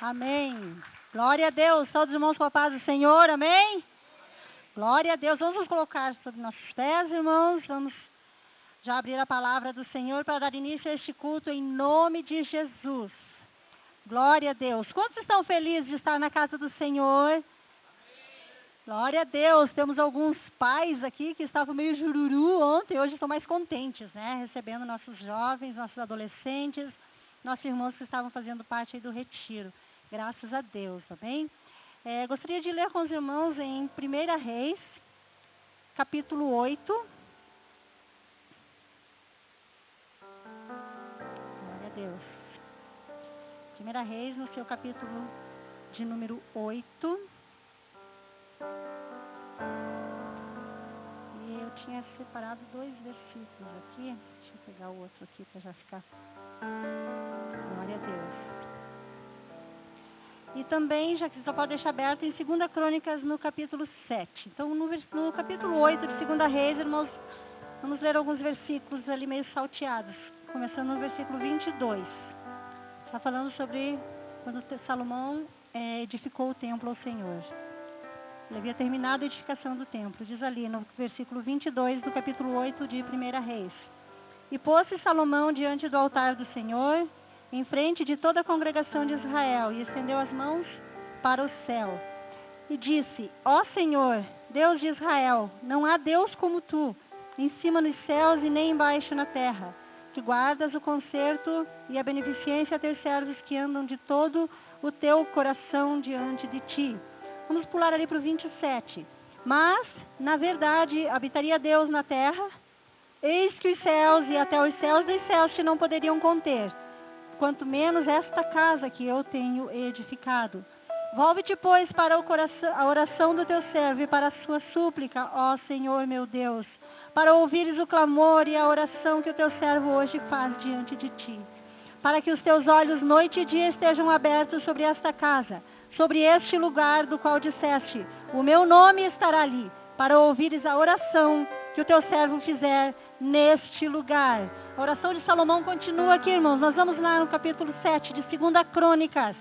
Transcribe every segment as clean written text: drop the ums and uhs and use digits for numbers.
Amém. Glória a Deus. Todos os irmãos com a paz do Senhor. Amém. Glória a Deus. Vamos nos colocar sobre nossos pés, irmãos. Vamos já abrir a palavra do Senhor para dar início a este culto em nome de Jesus. Glória a Deus. Quantos estão felizes de estar na casa do Senhor? Glória a Deus. Temos alguns pais aqui que estavam meio jururu ontem, hoje estão mais contentes, né? Recebendo nossos jovens, nossos adolescentes, nossos irmãos que estavam fazendo parte aí do retiro. Graças a Deus, amém? Gostaria de ler com os irmãos em 1 Reis, capítulo 8. Glória a Deus. 1 Reis, no seu capítulo de número 8. E eu tinha separado 2 versículos aqui. Deixa eu pegar o outro aqui para já ficar. Glória a Deus. E também, já que só pode deixar aberto, em 2 Crônicas, no capítulo 7. Então, no capítulo 8 de 2 Reis, irmãos, vamos ler alguns versículos ali meio salteados. Começando no versículo 22. Está falando sobre quando Salomão edificou o templo ao Senhor. Ele havia terminado a edificação do templo. Diz ali no versículo 22 do capítulo 8 de 1 Reis. E pôs-se Salomão diante do altar do Senhor, em frente de toda a congregação de Israel, e estendeu as mãos para o céu. E disse: Ó Senhor, Deus de Israel, não há Deus como tu, em cima nos céus e nem embaixo na terra, que guardas o conserto e a beneficência a teus servos que andam de todo o teu coração diante de ti. Vamos pular ali para o 27. Mas, na verdade, habitaria Deus na terra? Eis que os céus e até os céus dos céus te não poderiam conter, quanto menos esta casa que eu tenho edificado. Volve-te, pois, para a oração do teu servo e para a sua súplica, ó Senhor meu Deus, para ouvires o clamor e a oração que o teu servo hoje faz diante de ti, para que os teus olhos noite e dia estejam abertos sobre esta casa, sobre este lugar do qual disseste: o meu nome estará ali, para ouvires a oração que o teu servo fizer neste lugar. A oração de Salomão continua aqui, irmãos. Nós vamos lá no capítulo 7 de 2 Crônicas.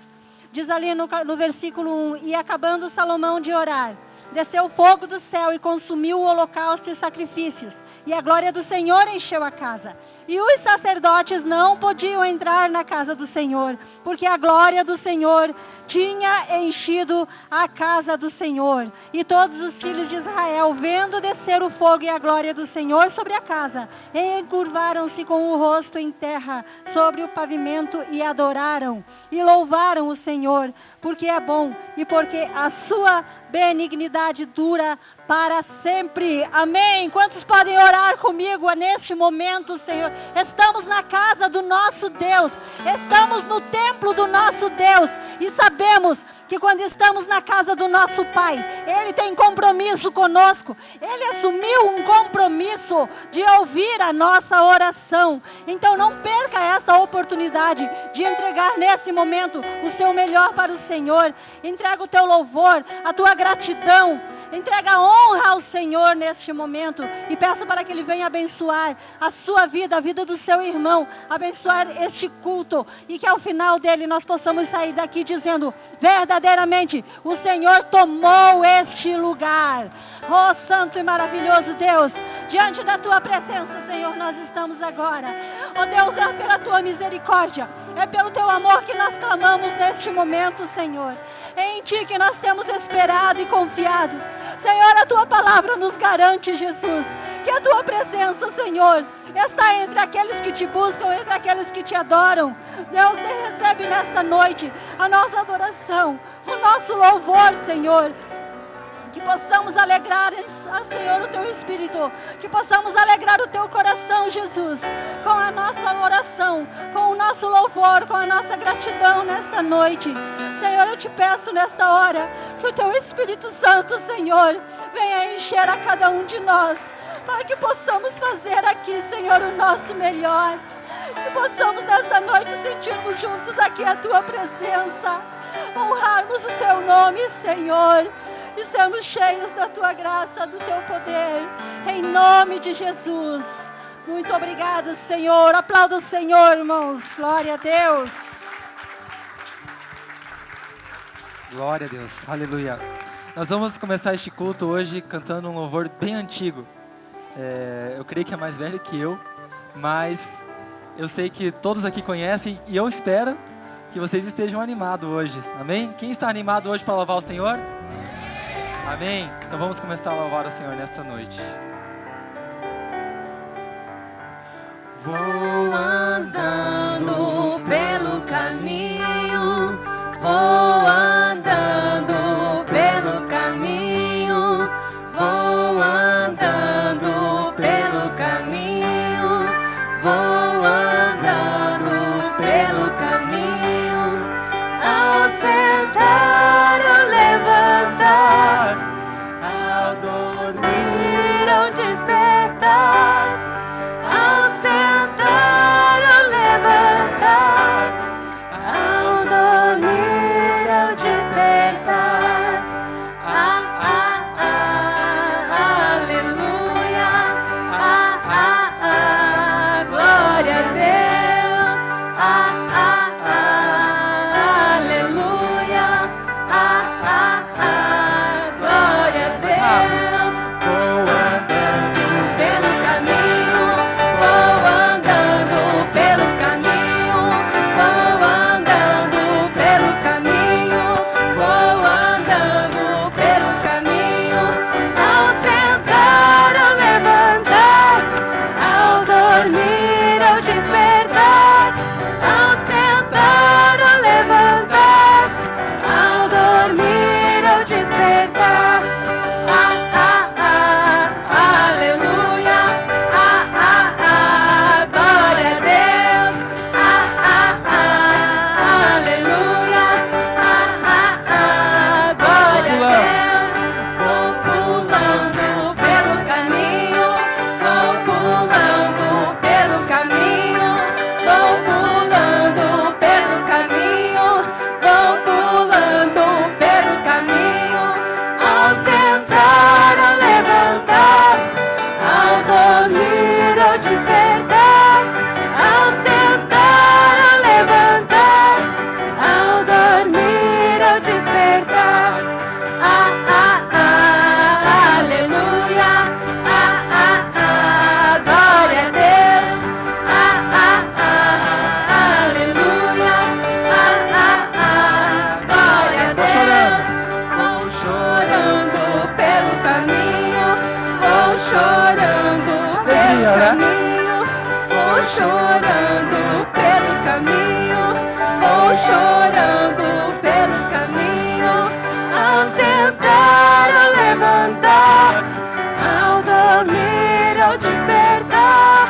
Diz ali no versículo 1: E acabando Salomão de orar, desceu o fogo do céu e consumiu o holocausto e sacrifícios, e a glória do Senhor encheu a casa. E os sacerdotes não podiam entrar na casa do Senhor, porque a glória do Senhor tinha enchido a casa do Senhor. E todos os filhos de Israel, vendo descer o fogo e a glória do Senhor sobre a casa, encurvaram-se com o rosto em terra sobre o pavimento e adoraram e louvaram o Senhor, porque é bom e porque a sua benignidade dura para sempre. Amém. Quantos podem orar comigo neste momento, Senhor? Estamos na casa do nosso Deus, estamos no templo do nosso Deus, e sabemos que quando estamos na casa do nosso Pai, Ele tem compromisso conosco. Ele assumiu um compromisso de ouvir a nossa oração. Então não perca essa oportunidade de entregar nesse momento o seu melhor para o Senhor. Entrega o teu louvor, a tua gratidão. Entrega a honra ao Senhor neste momento e peça para que Ele venha abençoar a sua vida, a vida do seu irmão, abençoar este culto, e que ao final dele nós possamos sair daqui dizendo: verdadeiramente o Senhor tomou este lugar. Oh santo e maravilhoso Deus, diante da tua presença, Senhor, nós estamos agora. Oh Deus, é pela tua misericórdia, é pelo teu amor que nós clamamos neste momento, Senhor. É em ti que nós temos esperado e confiado. Senhor, a tua palavra nos garante, Jesus, que a tua presença, Senhor, está entre aqueles que te buscam, entre aqueles que te adoram. Deus, recebe nesta noite a nossa adoração, o nosso louvor, Senhor. Que possamos alegrar, Senhor, o teu Espírito, que possamos alegrar o teu coração, Jesus, com a nossa oração, com o nosso louvor, com a nossa gratidão nesta noite. Senhor, eu te peço nesta hora que o teu Espírito Santo, Senhor, venha encher a cada um de nós, para que possamos fazer aqui, Senhor, o nosso melhor, que possamos nesta noite sentirmos juntos aqui a tua presença, honrarmos o teu nome, Senhor, e sermos cheios da tua graça, do teu poder, em nome de Jesus. Muito obrigado, Senhor. Aplauda o Senhor, irmãos. Glória a Deus. Glória a Deus, aleluia. Nós vamos começar este culto hoje cantando um louvor bem antigo. Eu creio que é mais velho que eu, mas eu sei que todos aqui conhecem e eu espero que vocês estejam animados hoje, amém? Quem está animado hoje para louvar o Senhor? Amém? Então vamos começar a louvar o Senhor nesta noite. Vou andando pelo caminho, vou andando pelo caminho, vou andando pelo caminho, vou andando pelo caminho, ao sentar ou levantar, ao dormir ou despertar, ao sentar ou levantar, ao dormir ou despertar. Aleluia. Glória a Deus. Aleluia. Glória a Deus. Vou andando pelo caminho, vou andando pelo caminho, vou andando pelo caminho, vou andando pelo caminho, ao sentar ou levantar, ao dormir ou despertar, ao sentar ou levantar, ao dormir ou despertar. Aleluia. Glória a Deus. Aleluia. Glória a Deus. Vou pulando pelo caminho, vou pulando pelo caminho, vou pulando pelo caminho, vou pulando pelo caminho, ao sentar ou levantar, ao dormir ou despertar, ao sentar ou levantar, ao dormir ou despertar. Aleluia. Glória a Deus. Aleluia. Glória a Deus. Vou chorando pelo caminho, vou chorando pelo caminho, vou chorando pelo caminho, vou chorando pelo caminho, ao sentar ou levantar, ao dormir ou despertar,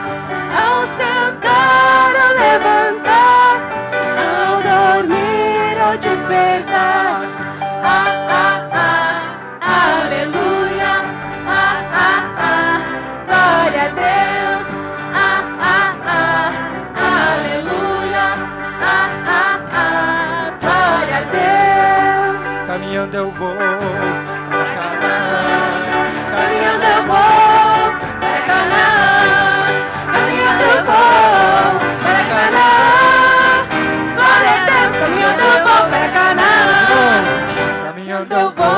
ao sentar ou levantar, ao dormir ou despertar. Aleluia. Glória a Deus. Aleluia. Glória a Deus. Caminhando eu vou pra Canaã. Caminhando eu vou para Canaã. Caminhando eu vou para Canaã. Glória a Deus. Caminhando eu vou para Canaã. Caminhando Eu eu vou vou.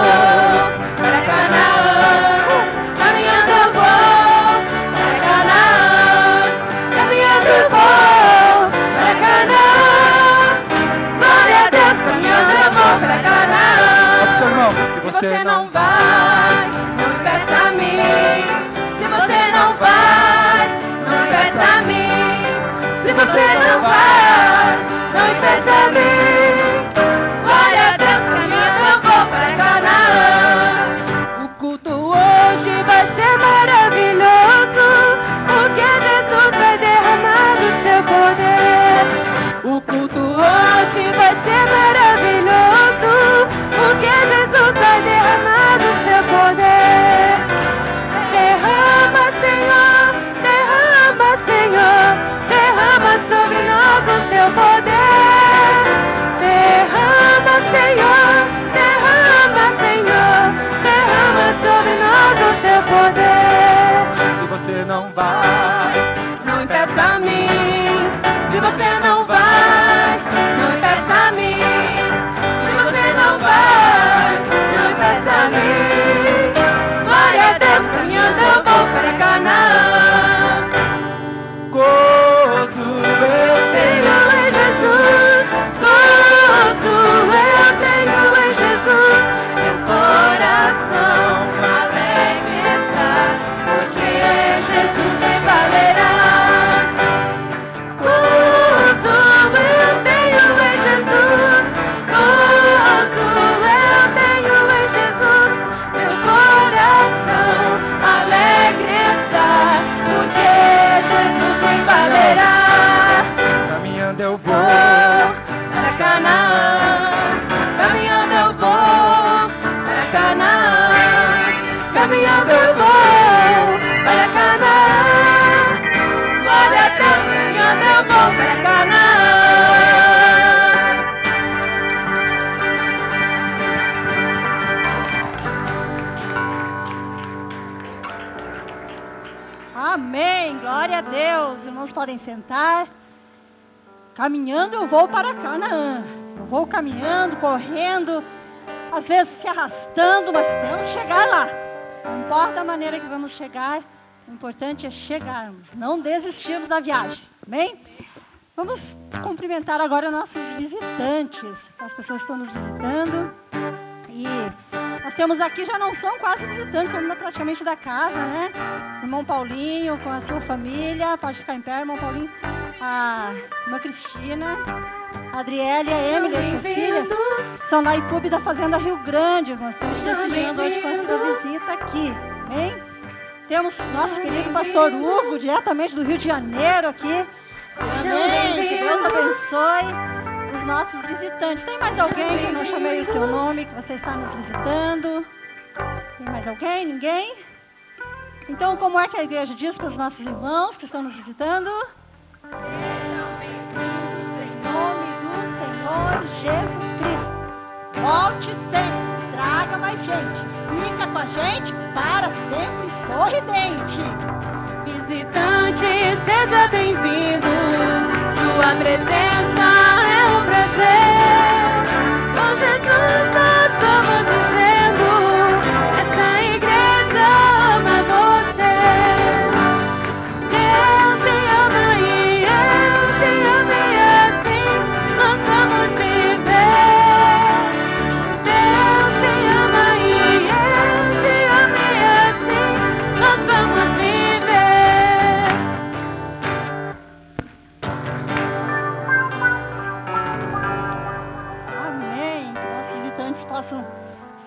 para Canaã. Caminhando eu vou para Canaã. Caminhando eu vou para Canaã. Glória a Deus. Caminhando eu vou para Canaã. Seu irmão, se Se você você não não vai, não peça a mim. Se você não vai, não peça a mim. Se você não vai, não peça a mim. Glória a Deus, caminhando eu vou para Canaã. O culto hoje vai ser maravilhoso, porque Jesus vai derramar o seu poder. O culto hoje vai ser maravilhoso, porque Jesus vai derramar o seu poder. Derrama, Senhor, derrama, Senhor, derrama sobre nós o seu poder. Derrama, Senhor, derrama, Senhor, derrama sobre nós o seu poder. Se você não vai, Não peça a mim, se você não vai, não peça a mim, se você não vai. podem sentar. Caminhando eu vou para Canaã. Eu vou caminhando, correndo, às vezes se arrastando, mas temos que chegar lá. Não importa a maneira que vamos chegar, o importante é chegarmos, não desistirmos da viagem. Amém? Vamos cumprimentar agora nossos visitantes, as pessoas que estão nos visitando. E nós temos aqui, já não são quase visitantes, são praticamente da casa, né? Irmão Paulinho com a sua família, pode ficar em pé, irmão Paulinho. A irmã Cristina, a Adriele e a Emily, as suas filhas, são lá em Pub da Fazenda Rio Grande, irmãos. Estamos decidindo hoje com a sua visita aqui, amém? Temos nosso querido pastor Hugo, diretamente do Rio de Janeiro aqui. Amém, que Deus abençoe os nossos visitantes. Tem mais alguém que eu não chamei o seu nome, que você está nos visitando? Tem mais alguém? Ninguém? Então, como é que a igreja diz para os nossos irmãos que estão nos visitando? Em nome do Senhor Jesus Cristo. Volte sempre, traga mais gente. Fica com a gente para sempre sorridente. Visitante, seja bem-vindo. Sua presença é um prazer. Com Jesus nós estamos vivendo. Essa igreja ama você. Deus te ama e eu te amo e assim nós vamos viver. Deus te ama e eu te amo e assim nós vamos viver. Possam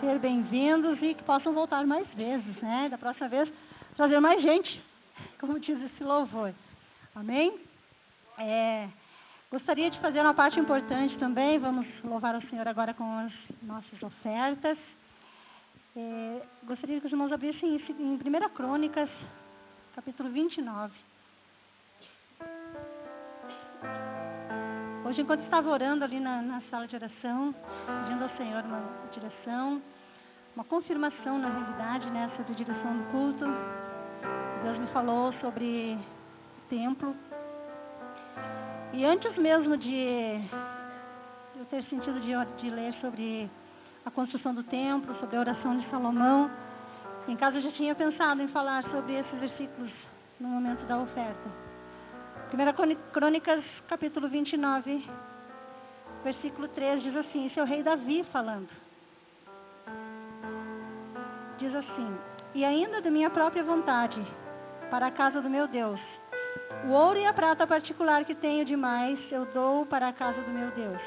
ser bem-vindos e que possam voltar mais vezes, né? Da próxima vez, trazer mais gente, como diz esse louvor. Amém? Gostaria de fazer uma parte importante também. Vamos louvar o Senhor agora com as nossas ofertas. Gostaria que os irmãos abrissem em 1 Crônicas, capítulo 29. Hoje, enquanto estava orando ali na sala de oração, pedindo ao Senhor uma direção, uma confirmação, na realidade, nessa direção do culto, Deus me falou sobre o templo. E antes mesmo de eu ter sentido de ler sobre a construção do templo, sobre a oração de Salomão, em casa eu já tinha pensado em falar sobre esses versículos no momento da oferta. 1 Crônicas, capítulo 29, versículo 3, diz assim, esse é o rei Davi falando. Diz assim, e ainda de minha própria vontade, para a casa do meu Deus, o ouro e a prata particular que tenho demais, eu dou para a casa do meu Deus.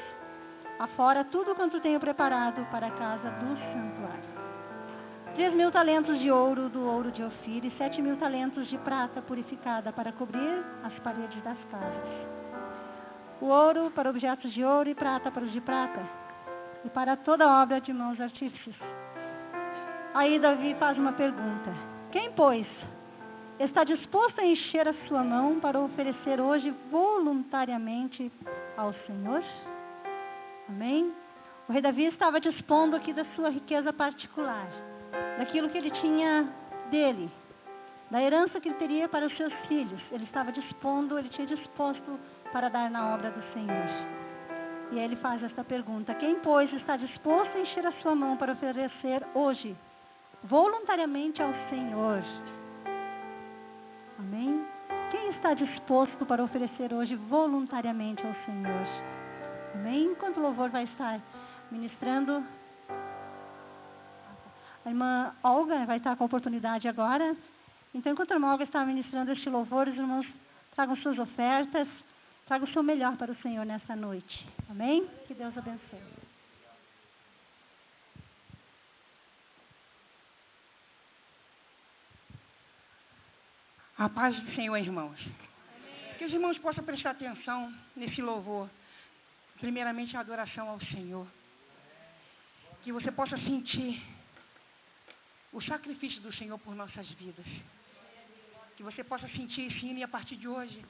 Afora tudo quanto tenho preparado para a casa do santuário. 3.000 talentos de ouro do ouro de Ofir e 7.000 talentos de prata purificada para cobrir as paredes das casas. O ouro para objetos de ouro e prata para os de prata e para toda obra de mãos artífices. Aí Davi faz uma pergunta. Quem, pois, está disposto a encher a sua mão para oferecer hoje voluntariamente ao Senhor? Amém? O rei Davi estava dispondo aqui da sua riqueza particular, daquilo que ele tinha dele, da herança que ele teria para os seus filhos. Ele estava dispondo, ele tinha disposto para dar na obra do Senhor. E aí ele faz esta pergunta: quem, pois, está disposto a encher a sua mão para oferecer hoje, voluntariamente ao Senhor? Amém? Quem está disposto para oferecer hoje voluntariamente ao Senhor? Amém? Enquanto o louvor vai estar ministrando, a irmã Olga vai estar com a oportunidade agora. Então, enquanto a irmã Olga está ministrando este louvor, os irmãos tragam suas ofertas, tragam o seu melhor para o Senhor nessa noite. Amém? Que Deus abençoe. A paz do Senhor, irmãos. Amém. Que os irmãos possam prestar atenção nesse louvor. Primeiramente, a adoração ao Senhor. Que você possa sentir o sacrifício do Senhor por nossas vidas. Que você possa sentir esse hino e a partir de hoje,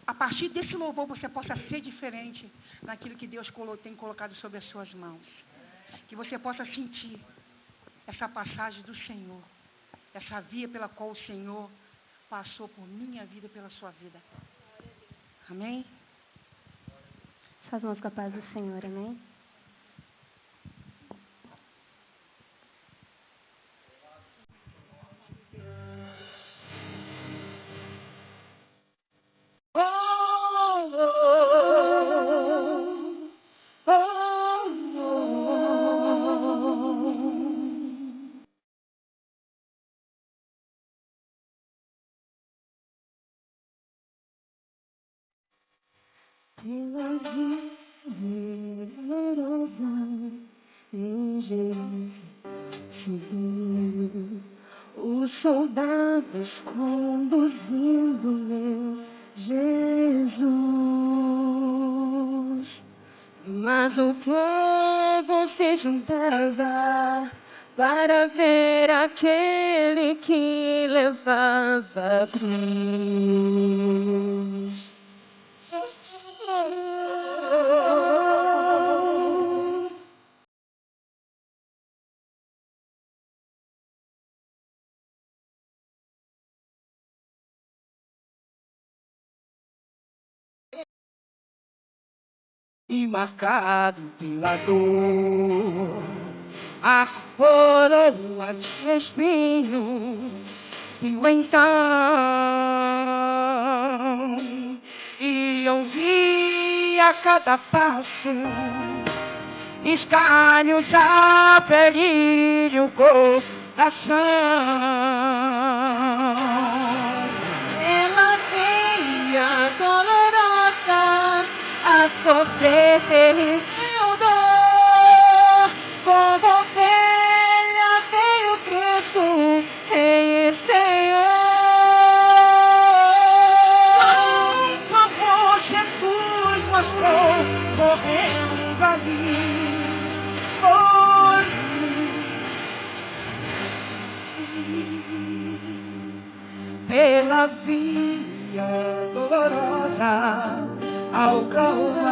a partir desse louvor, você possa ser diferente naquilo que Deus tem colocado sobre as suas mãos. Que você possa sentir essa passagem do Senhor, essa via pela qual o Senhor passou por minha vida e pela sua vida. Amém? Suas mãos com a paz do Senhor, amém? Pela vida em Jesus, os soldados conduzindo meu Jesus, mas o povo se juntava para ver aquele que levava a cruz. E marcado pela dor, a coroa de espinhos, e então e ouvi a cada passo escalhos a ferir o coração. Ela veia dolorosa a sofrer terrível dor, como ovelha veio Cristo, Rei e Senhor. Como Jesus mostrou, morrendo ali por mim, pela via dolorosa ao Calvário,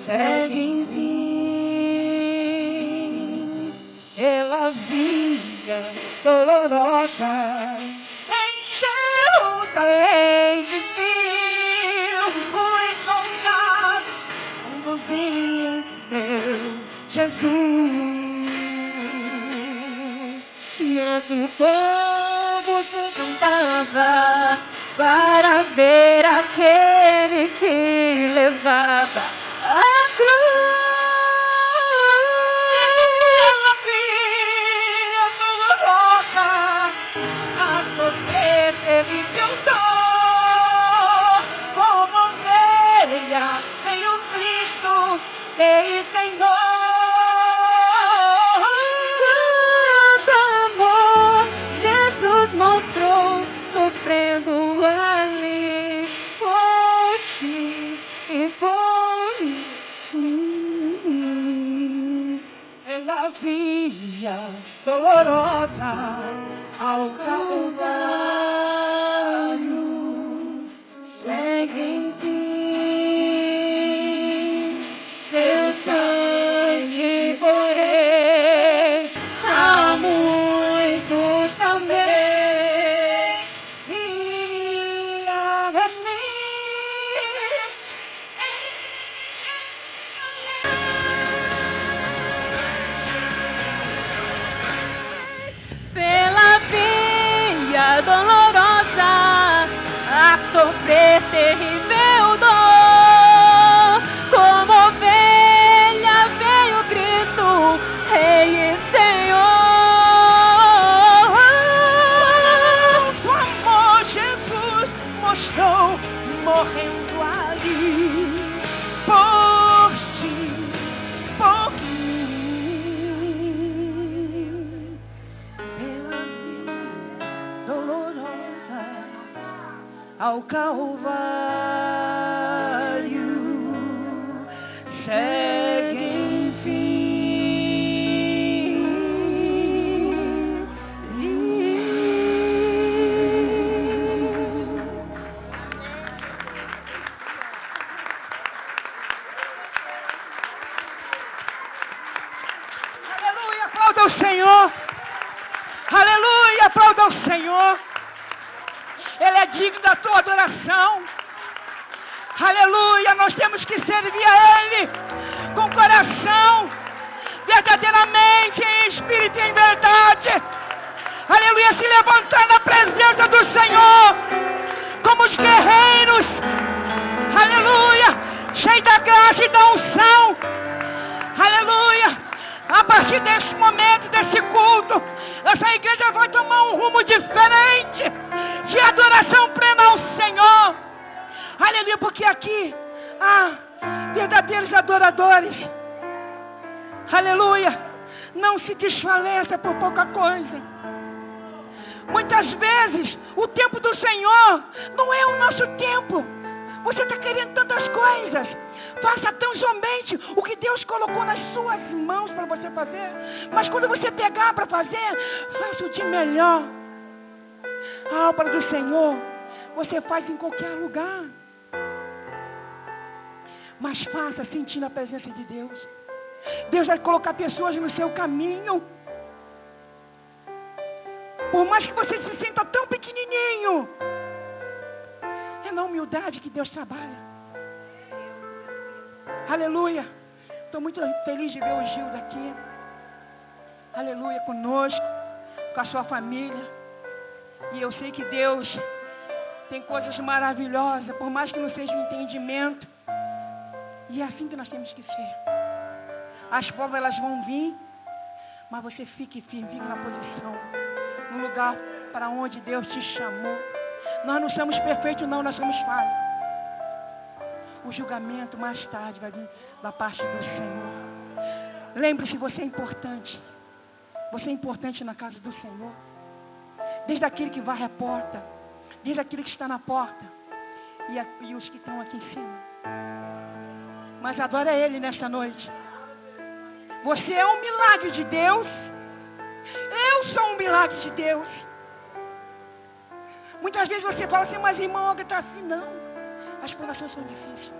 segue em mim, pela via dolorosa, em Jerusalém de Deus, os soldados conduzindo meu Jesus, e esse povo se juntava para ver aquele que levava a cruz. Ela via dolorosa a sofrer terrível dor, como ovelha veio Cristo, Rei e Senhor. Quanto amor Jesus mostrou, sofrendo ali por ti e por mim, pela via dolorosa ao Calvário, segue em ti, seu sangue porém a muitos também. Pela via dolorosa a sofrer terrível dor, como ovelha veio Cristo, Rei e Senhor. O amor Jesus mostrou, morrendo ali por ti, por mim, pela vida dolorosa ao Calvário, segue enfim. Aleluia, aplauda o Senhor. Aleluia, aplauda o Senhor. Ele é digno da tua adoração. Aleluia, nós temos que servir a Ele com coração, verdadeiramente, em espírito e em verdade. Aleluia, se levantar na presença do Senhor, como os guerreiros. Aleluia, cheio da graça e da unção. Aleluia. A partir desse momento, desse culto, essa igreja vai tomar um rumo diferente, de adoração plena ao Senhor. Aleluia, porque aqui há verdadeiros adoradores. Aleluia, não se desfaleça por pouca coisa. Muitas vezes, o tempo do Senhor não é o nosso tempo. Você está querendo tantas coisas. Faça tão somente o que Deus colocou nas suas mãos para você fazer. Mas quando você pegar para fazer, faça o de melhor. A obra do Senhor você faz em qualquer lugar. Mas faça sentindo a presença de Deus. Deus vai colocar pessoas no seu caminho. Por mais que você se sinta tão pequenininho, é na humildade que Deus trabalha. Aleluia. Estou muito feliz de ver o Gildo aqui. Aleluia, conosco, com a sua família. E eu sei que Deus tem coisas maravilhosas, por mais que não seja um entendimento. E é assim que nós temos que ser. As provas elas vão vir, mas você fique firme, fique na posição, no lugar para onde Deus te chamou. Nós não somos perfeitos, não, nós somos falhos. O julgamento mais tarde vai vir da parte do Senhor. Lembre-se, você é importante. Você é importante na casa do Senhor. Desde aquele que varre a porta, desde aquele que está na porta e os que estão aqui em cima. Mas adora Ele nesta noite. Você é um milagre de Deus. Eu sou um milagre de Deus. Muitas vezes você fala assim, mas irmão, Olga está assim. Não, as provações são difíceis.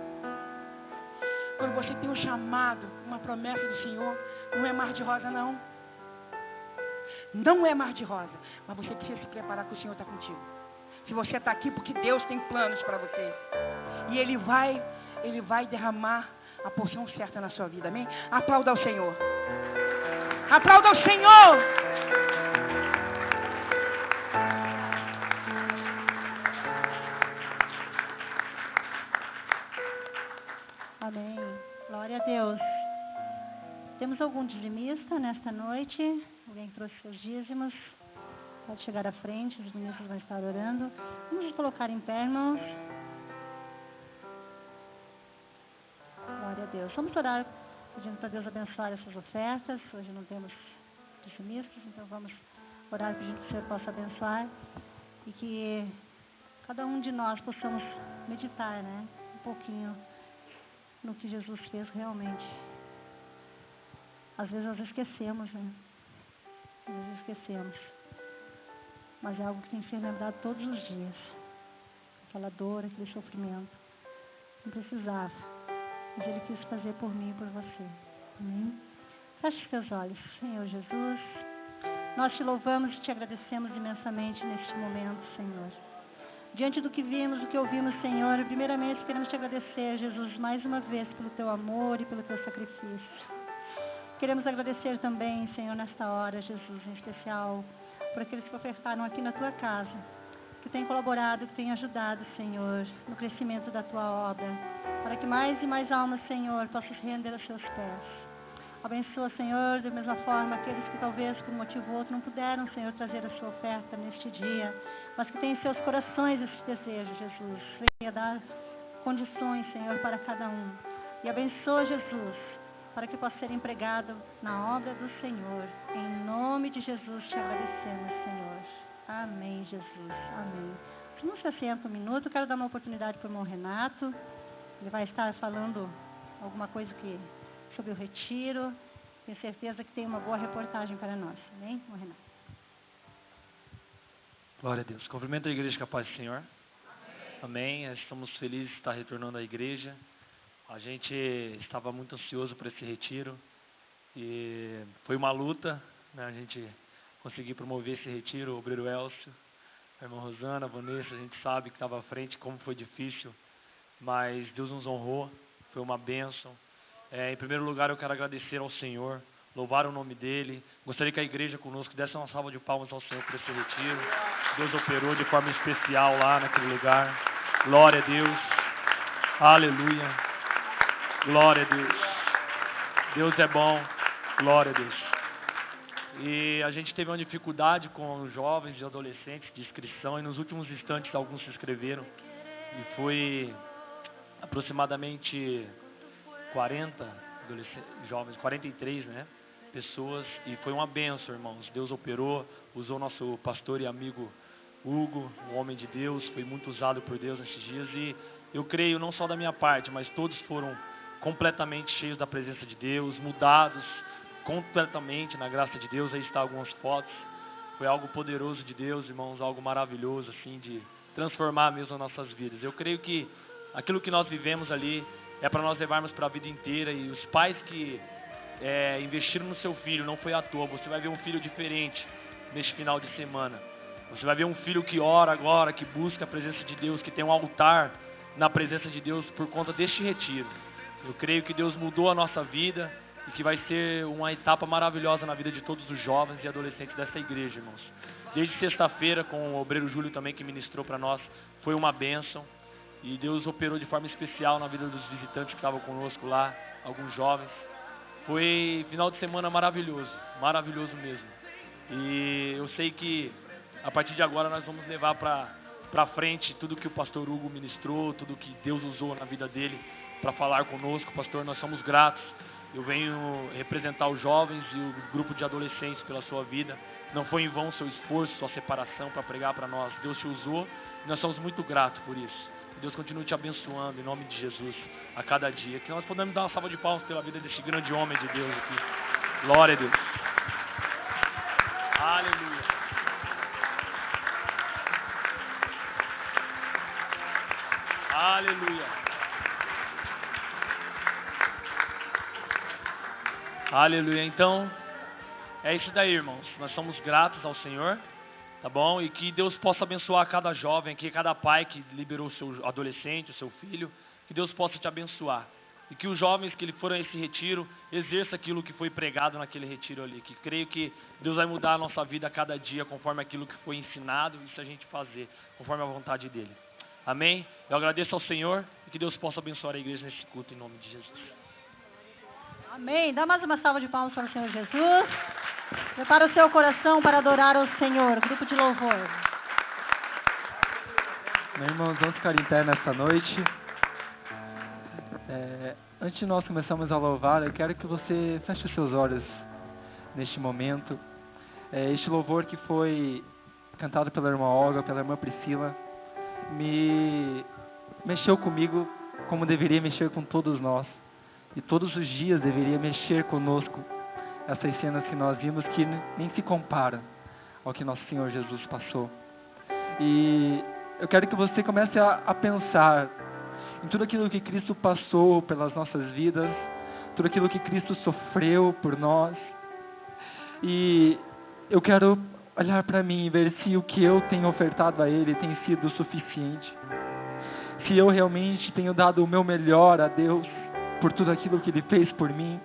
Quando você tem um chamado, uma promessa do Senhor, não é mar de rosa, não. Não é mar de rosa. Mas você precisa se preparar que o Senhor está contigo. Se você está aqui, porque Deus tem planos para você. E Ele vai derramar a porção certa na sua vida, amém? Aplauda ao Senhor. Aplauda ao Senhor. Amém. Glória a Deus. Temos algum dizimista nesta noite? Alguém que trouxe seus dízimos? Pode chegar à frente, os dizimistas vão estar orando. Vamos nos colocar em pé, irmãos. Glória a Deus. Vamos orar pedindo para Deus abençoar essas ofertas. Hoje não temos dizimistas, então vamos orar pedindo que o Senhor possa abençoar e que cada um de nós possamos meditar, né, um pouquinho no que Jesus fez realmente. Às vezes nós esquecemos, né? Às vezes esquecemos. Mas é algo que tem que ser lembrado todos os dias. Aquela dor, aquele sofrimento. Não precisava. Mas Ele quis fazer por mim e por você. Amém? Feche os teus olhos. Senhor Jesus, nós te louvamos e te agradecemos imensamente neste momento, Senhor. Diante do que vimos, do que ouvimos, Senhor, primeiramente queremos te agradecer, Jesus, mais uma vez pelo teu amor e pelo teu sacrifício. Queremos agradecer também, Senhor, nesta hora, Jesus, em especial, por aqueles que ofertaram aqui na tua casa, que têm colaborado, que têm ajudado, Senhor, no crescimento da tua obra, para que mais e mais almas, Senhor, possam se render aos seus pés. Abençoa, Senhor, da mesma forma, aqueles que talvez por um motivo ou outro não puderam, Senhor, trazer a sua oferta neste dia, mas que têm em seus corações esse desejo, Jesus. Venha dar condições, Senhor, para cada um. E abençoa, Jesus, para que possa ser empregado na obra do Senhor. Em nome de Jesus te agradecemos, Senhor. Amém, Jesus. Amém. Não se assenta um minuto, quero dar uma oportunidade para o irmão Renato. Ele vai estar falando alguma coisa sobre o retiro. Tenho certeza que tem uma boa reportagem para nós. Amém, irmão Renato? Glória a Deus. Cumprimento a igreja com a paz do Senhor. Amém. Estamos felizes de estar retornando à igreja. A gente estava muito ansioso por esse retiro e foi uma luta, né? A gente conseguir promover esse retiro, o obreiro Elcio, a irmã Rosana, a Vanessa, a gente sabe que estava à frente, como foi difícil, mas Deus nos honrou, foi uma bênção. Em primeiro lugar, eu quero agradecer ao Senhor, louvar o nome dEle. Gostaria que a igreja conosco desse uma salva de palmas ao Senhor por esse retiro. Deus operou de forma especial lá naquele lugar. Glória a Deus. Aleluia. Glória a Deus. Deus é bom. Glória a Deus. E a gente teve uma dificuldade com os jovens e adolescentes de inscrição, e nos últimos instantes alguns se inscreveram. E foi aproximadamente 40 jovens, 43, né? Pessoas, e foi uma bênção, irmãos. Deus operou, usou nosso pastor e amigo Hugo, um homem de Deus, foi muito usado por Deus nesses dias, e eu creio, não só da minha parte, mas todos foram completamente cheios da presença de Deus, mudados completamente na graça de Deus. Aí está algumas fotos. Foi algo poderoso de Deus, irmãos, algo maravilhoso, assim, de transformar mesmo as nossas vidas. Eu creio que aquilo que nós vivemos ali é para nós levarmos para a vida inteira, e os pais que investiram no seu filho, não foi à toa. Você vai ver um filho diferente neste final de semana. Você vai ver um filho que ora agora, que busca a presença de Deus, que tem um altar na presença de Deus por conta deste retiro. Eu creio que Deus mudou a nossa vida e que vai ser uma etapa maravilhosa na vida de todos os jovens e adolescentes dessa igreja, irmãos. Desde sexta-feira, com o obreiro Júlio também, que ministrou para nós, foi uma bênção. E Deus operou de forma especial na vida dos visitantes que estavam conosco lá, alguns jovens. Foi final de semana maravilhoso, maravilhoso mesmo. E eu sei que a partir de agora nós vamos levar para frente tudo que o pastor Hugo ministrou, tudo que Deus usou na vida dele para falar conosco. Pastor, nós somos gratos. Eu venho representar os jovens e o grupo de adolescentes pela sua vida. Não foi em vão seu esforço, sua separação para pregar para nós. Deus te usou e nós somos muito gratos por isso. Que Deus continue te abençoando em nome de Jesus a cada dia. Que nós podemos dar uma salva de palmas pela vida desse grande homem de Deus aqui. Glória a Deus. Aleluia. Aleluia. Aleluia. Então, é isso daí, irmãos. Nós somos gratos ao Senhor, tá bom? E que Deus possa abençoar cada jovem aqui, cada pai que liberou o seu adolescente, o seu filho. Que Deus possa te abençoar. E que os jovens que foram a esse retiro, exerça aquilo que foi pregado naquele retiro ali. Que creio que Deus vai mudar a nossa vida a cada dia, conforme aquilo que foi ensinado, isso a gente fazer, conforme a vontade dEle. Amém? Eu agradeço ao Senhor e que Deus possa abençoar a igreja nesse culto em nome de Jesus. Amém. Dá mais uma salva de palmas para o Senhor Jesus. Prepara o seu coração para adorar ao Senhor. Grupo de louvor. Meus irmãos, vamos ficar em pé nesta noite. Antes de nós começarmos a louvar, eu quero que você feche os seus olhos neste momento. Este louvor que foi cantado pela irmã Olga, pela irmã Priscila, me mexeu comigo como deveria mexer com todos nós. E todos os dias deveria mexer conosco essas cenas que nós vimos, que nem se comparam ao que nosso Senhor Jesus passou. E eu quero que você comece a pensar em tudo aquilo que Cristo passou pelas nossas vidas, tudo aquilo que Cristo sofreu por nós. E eu quero olhar para mim e ver se o que eu tenho ofertado a Ele tem sido suficiente. Se eu realmente tenho dado o meu melhor a Deus por tudo aquilo que Ele fez por mim,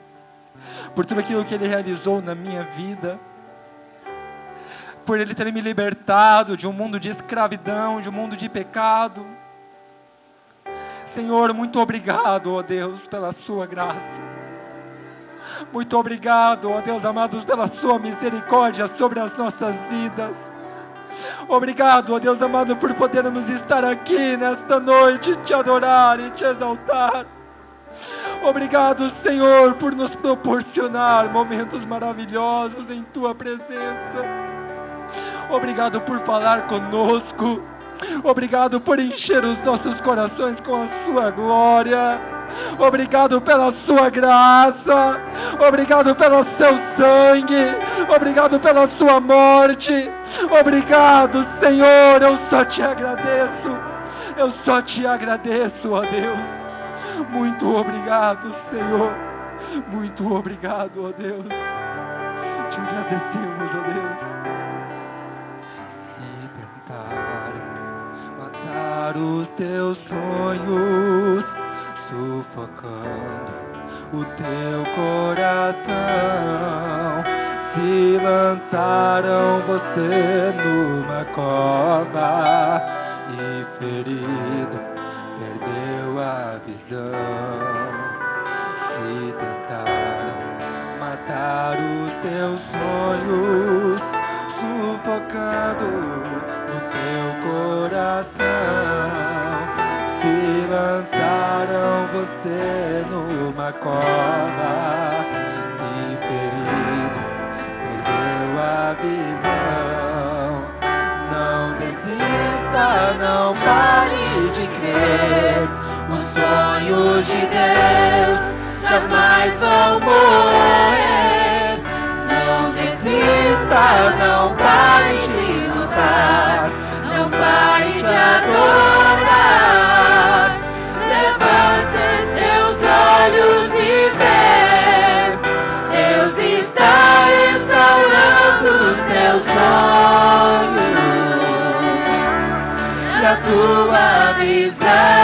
por tudo aquilo que Ele realizou na minha vida, por Ele ter me libertado de um mundo de escravidão, de um mundo de pecado. Senhor, muito obrigado, ó Deus, pela sua graça. Muito obrigado, ó Deus amado, pela sua misericórdia sobre as nossas vidas. Obrigado, ó Deus amado, por podermos estar aqui nesta noite, te adorar e te exaltar. Obrigado, Senhor, por nos proporcionar momentos maravilhosos em tua presença. Obrigado por falar conosco. Obrigado por encher os nossos corações com a sua glória. Obrigado pela sua graça. Obrigado pelo seu sangue. Obrigado pela sua morte. Obrigado, Senhor. Eu só te agradeço. Eu só te agradeço, ó Deus. Muito obrigado, Senhor. Muito obrigado, ó Deus. Te agradecemos, ó Deus. Se tentar matar os teus sonhos, sufocando o teu coração. Se lançaram você numa cova e ferido perdeu a visão. Se tentaram matar os teus sonhos, sufocando o teu coração. Se lançaram você numa cova e ferido perdeu a visão. Não desista, não pare de crer. Os sonhos de Deus jamais vão morrer. Não desista, não pare de lutar, não pare de adorar. Levante seus olhos e vê, Deus está restaurando os teus sonhos e a tua visão.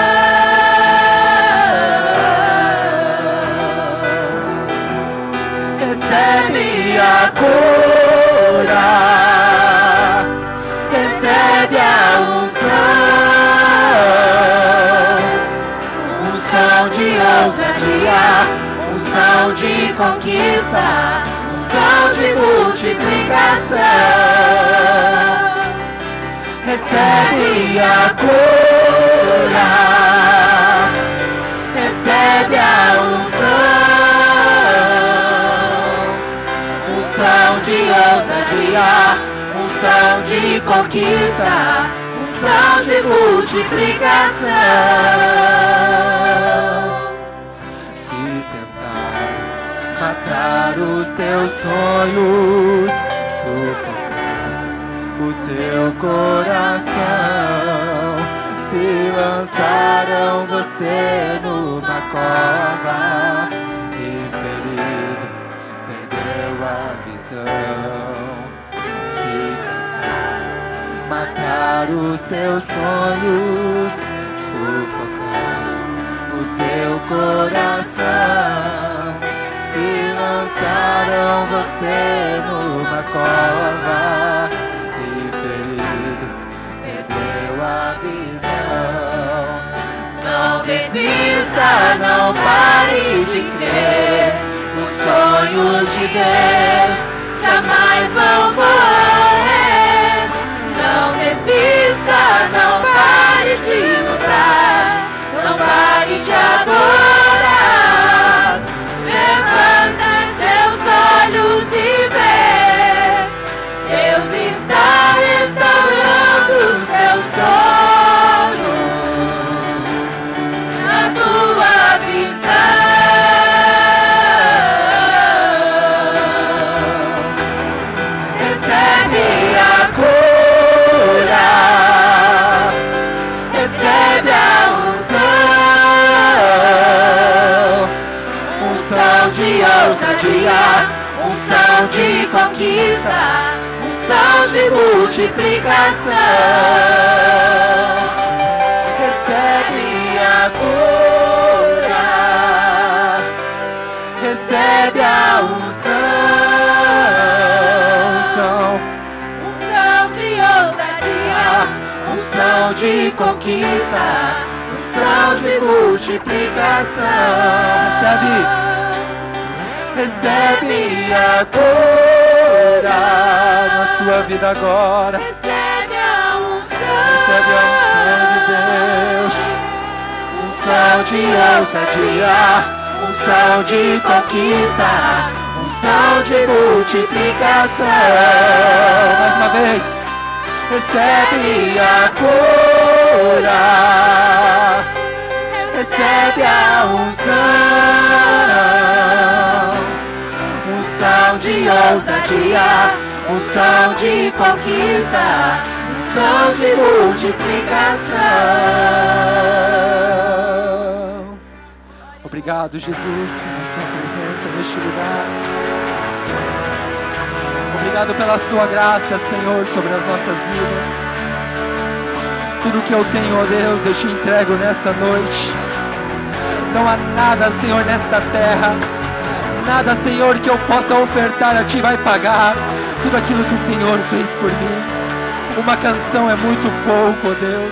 Recebe a cura, recebe a unção de ousadia, unção de conquista, unção de multiplicação. Recebe a cura, recebe a unção de ousadia, unção de conquista, unção de multiplicação. Se tentar matar os teus sonhos, sufocar o teu coração, se lançaram você numa cova e ferido perdeu a visão. Se tentar matar os teus sonhos, sufocar o teu coração, se lançaram você numa cova e ferido perdeu a visão. Não desista, não pare de crer. Os sonhos de Deus jamais vão morrer. Não desista, não pare de lutar, não pare de adorar. Levanta seus olhos e vê, Deus está restaurando os teus sonhos, a tua visão. Recebe a cura, recebe a unção de ousadia, unção de conquista, unção de multiplicação. Recebe a cura, recebe a unção de ousadia, unção de conquista, unção de multiplicação. Recebe a cura na sua vida agora. Recebe a unção de Deus, unção de ousadia, unção de conquista, unção de multiplicação. Mais uma vez. Recebe a cura, recebe a unção de ousadia, unção de conquista, unção de multiplicação. Obrigado, Jesus, pela sua presença neste lugar. Obrigado pela sua graça, Senhor, sobre as nossas vidas. Tudo que eu tenho, ó Deus, eu te entrego nesta noite. Não há nada, Senhor, nesta terra. Nada, Senhor, que eu possa ofertar a Ti vai pagar tudo aquilo que o Senhor fez por mim. Uma canção é muito pouco, ó Deus.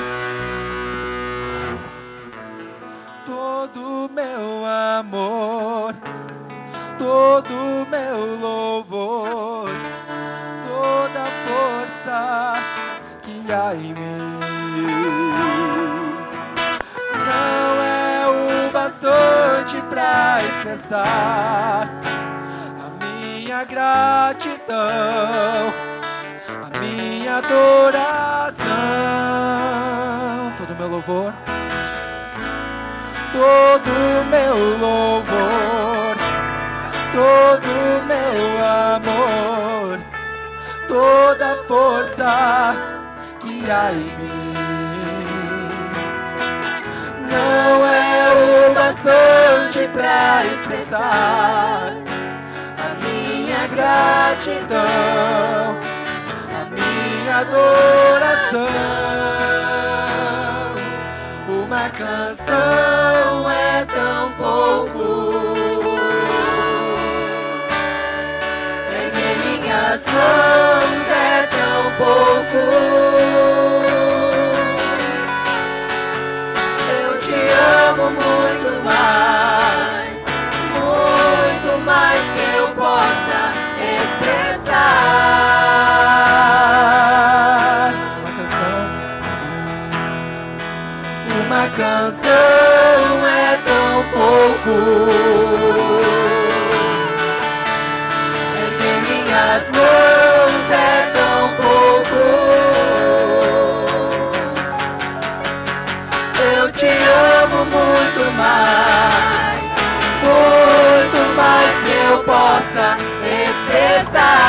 Todo meu amor, todo meu louvor, toda a força que há em mim não é o bastante pra expressar a minha gratidão, a minha adoração. Todo meu louvor, todo meu louvor, todo meu amor, toda a força que há em mim não é o bastante pra expressar a minha gratidão, a minha adoração. Uma canção é tão pouco, em minhas mãos é tão pouco. Eu te amo muito mais que eu possa expressar. Uma canção é tão pouco, em minhas mãos é tão pouco. Eu te amo muito mais que eu possa expressar.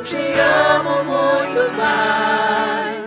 Te amo muito mais.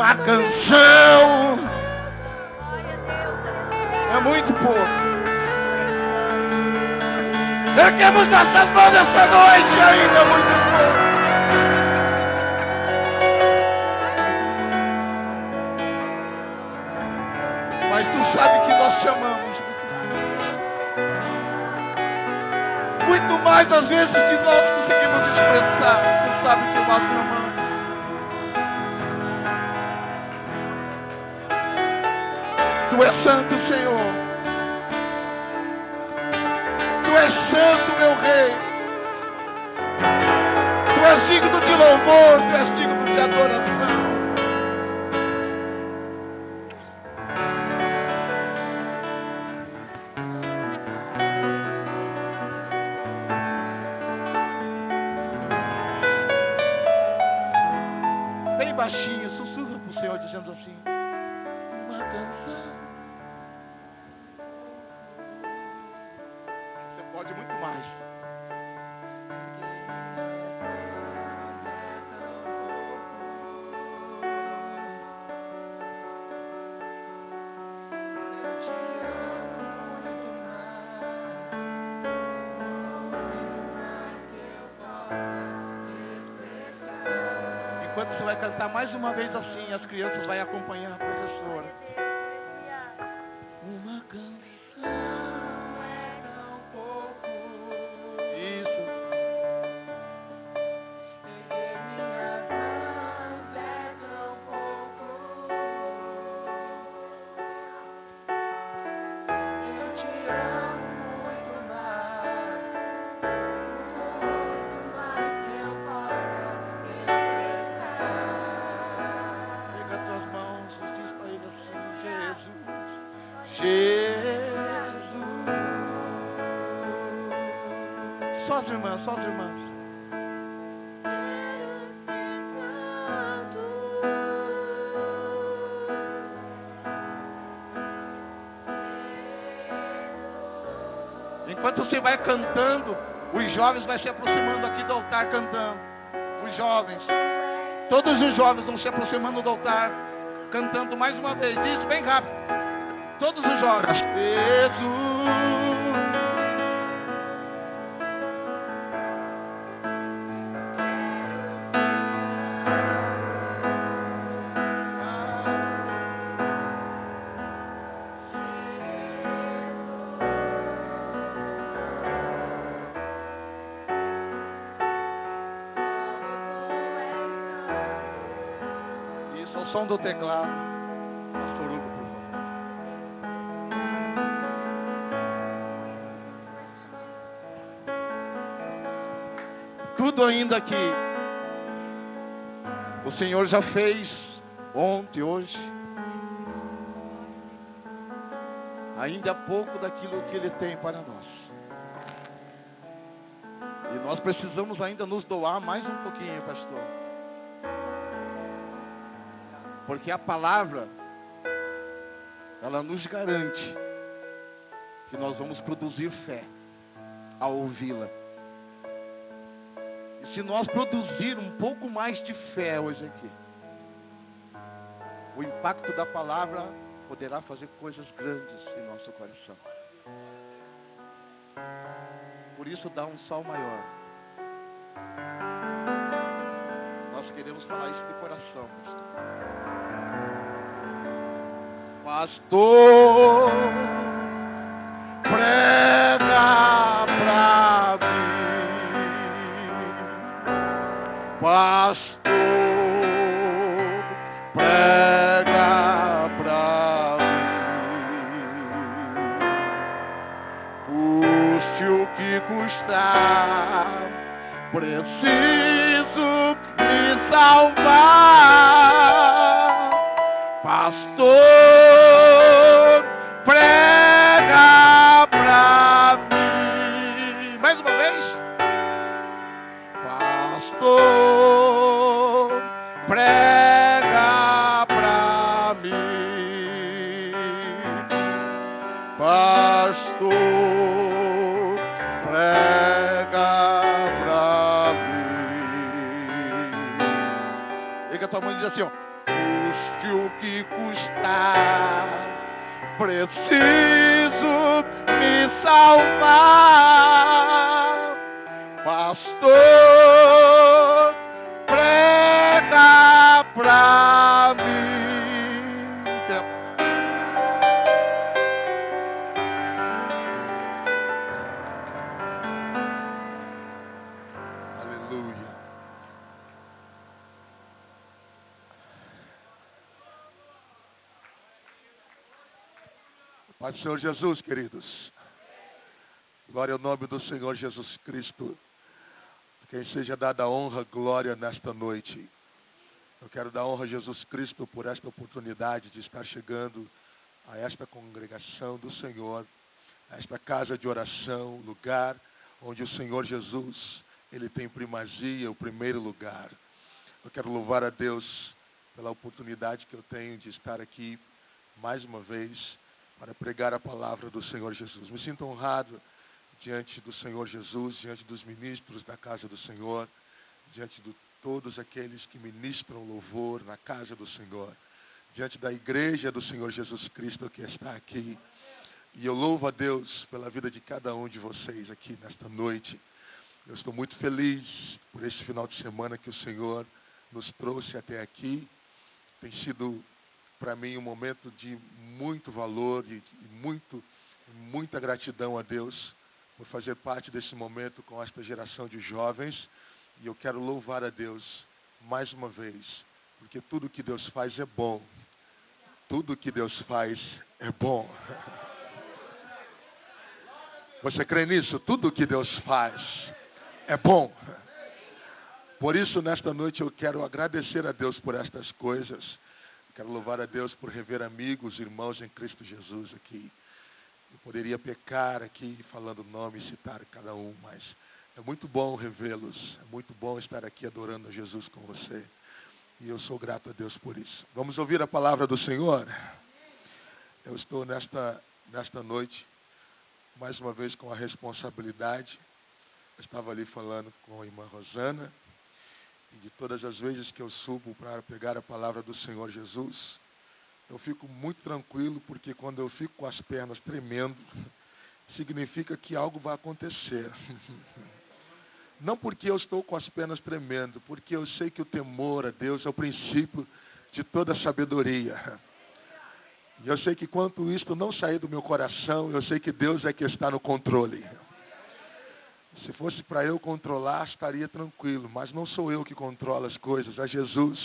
uma canção. É muito pouco. Erguemos nossas mãos essa noite ainda, é muito pouco. Mas tu sabe que nós te amamos muito mais às vezes que nós conseguimos expressar. Tu sabe que nós te amamos. Tu és santo, Senhor. Tu és santo, meu Rei. Tu és digno de louvor, tu és digno de adoração. Bem baixinho, sussurra pro Senhor dizendo assim: uma canção. Você pode muito mais. Enquanto você vai cantar mais uma vez assim, as crianças vão acompanhar a professora. Uma canção é tão pouco. Isso. Erguer minhas mãos é tão pouco. Eu te amo muito mais que eu possa expressar. Pega as tuas mãos e diz para ele assim: Jesus, Jesus. Só as irmãs, só as irmãs. Enquanto você vai cantando, os jovens vão se aproximando aqui do altar cantando. Os jovens, todos os jovens vão se aproximando do altar cantando mais uma vez. Diz bem rápido. Todos os jovens. Jesus. Isso, o som do teclado. Pastor Hugo, por favor. Tudo ainda que o Senhor já fez ontem, hoje, ainda há pouco daquilo que Ele tem para nós. E nós precisamos ainda nos doar mais um pouquinho, pastor. Porque a palavra, ela nos garante que nós vamos produzir fé ao ouvi-la. E se nós produzir um pouco mais de fé hoje aqui, o impacto da palavra poderá fazer coisas grandes em nosso coração. Por isso dá um sol maior. Nós queremos falar isso de coração, pastor. Prega pra mim, pastor, prega pra mim, custe o que custar, preciso me salvar, pastor, prega pra mim. Mais uma vez. Pastor, prega pra mim. Pastor, prega pra mim. Liga a tua mão e diz assim, ó. custe o que custar. Preciso me salvar, pastor, prega pra mim. Aleluia. Pai do Senhor Jesus, queridos. Glória ao nome do Senhor Jesus Cristo. Quem seja dada honra, glória nesta noite. Eu quero dar honra a Jesus Cristo por esta oportunidade de estar chegando a esta congregação do Senhor, a esta casa de oração, lugar onde o Senhor Jesus, Ele tem primazia, o primeiro lugar. Eu quero louvar a Deus pela oportunidade que eu tenho de estar aqui mais uma vez para pregar a palavra do Senhor Jesus. Me sinto honrado diante do Senhor Jesus, diante dos ministros da casa do Senhor, diante de todos aqueles que ministram louvor na casa do Senhor, diante da igreja do Senhor Jesus Cristo que está aqui. E eu louvo a Deus pela vida de cada um de vocês aqui nesta noite. Eu estou muito feliz por esse final de semana que o Senhor nos trouxe até aqui. Tem sido para mim um momento de muito valor e muita gratidão a Deus por fazer parte desse momento com esta geração de jovens. E eu quero louvar a Deus mais uma vez, porque tudo que Deus faz é bom. Tudo que Deus faz é bom. Você crê nisso? Tudo que Deus faz é bom. Por isso, nesta noite, eu quero agradecer a Deus por estas coisas. Quero louvar a Deus por rever amigos, irmãos em Cristo Jesus aqui. Eu poderia pecar aqui falando o nome e citar cada um, mas é muito bom revê-los. É muito bom estar aqui adorando a Jesus com você. E eu sou grato a Deus por isso. Vamos ouvir a palavra do Senhor? Eu estou nesta noite, mais uma vez com a responsabilidade. Eu estava ali falando com a irmã Rosana. E de todas as vezes que eu subo para pegar a palavra do Senhor Jesus, eu fico muito tranquilo, porque quando eu fico com as pernas tremendo, significa que algo vai acontecer. Não porque eu estou com as pernas tremendo, porque eu sei que o temor a Deus é o princípio de toda sabedoria. E eu sei que quanto isto não sair do meu coração, eu sei que Deus é que está no controle. Se fosse para eu controlar, estaria tranquilo, mas não sou eu que controlo as coisas, é Jesus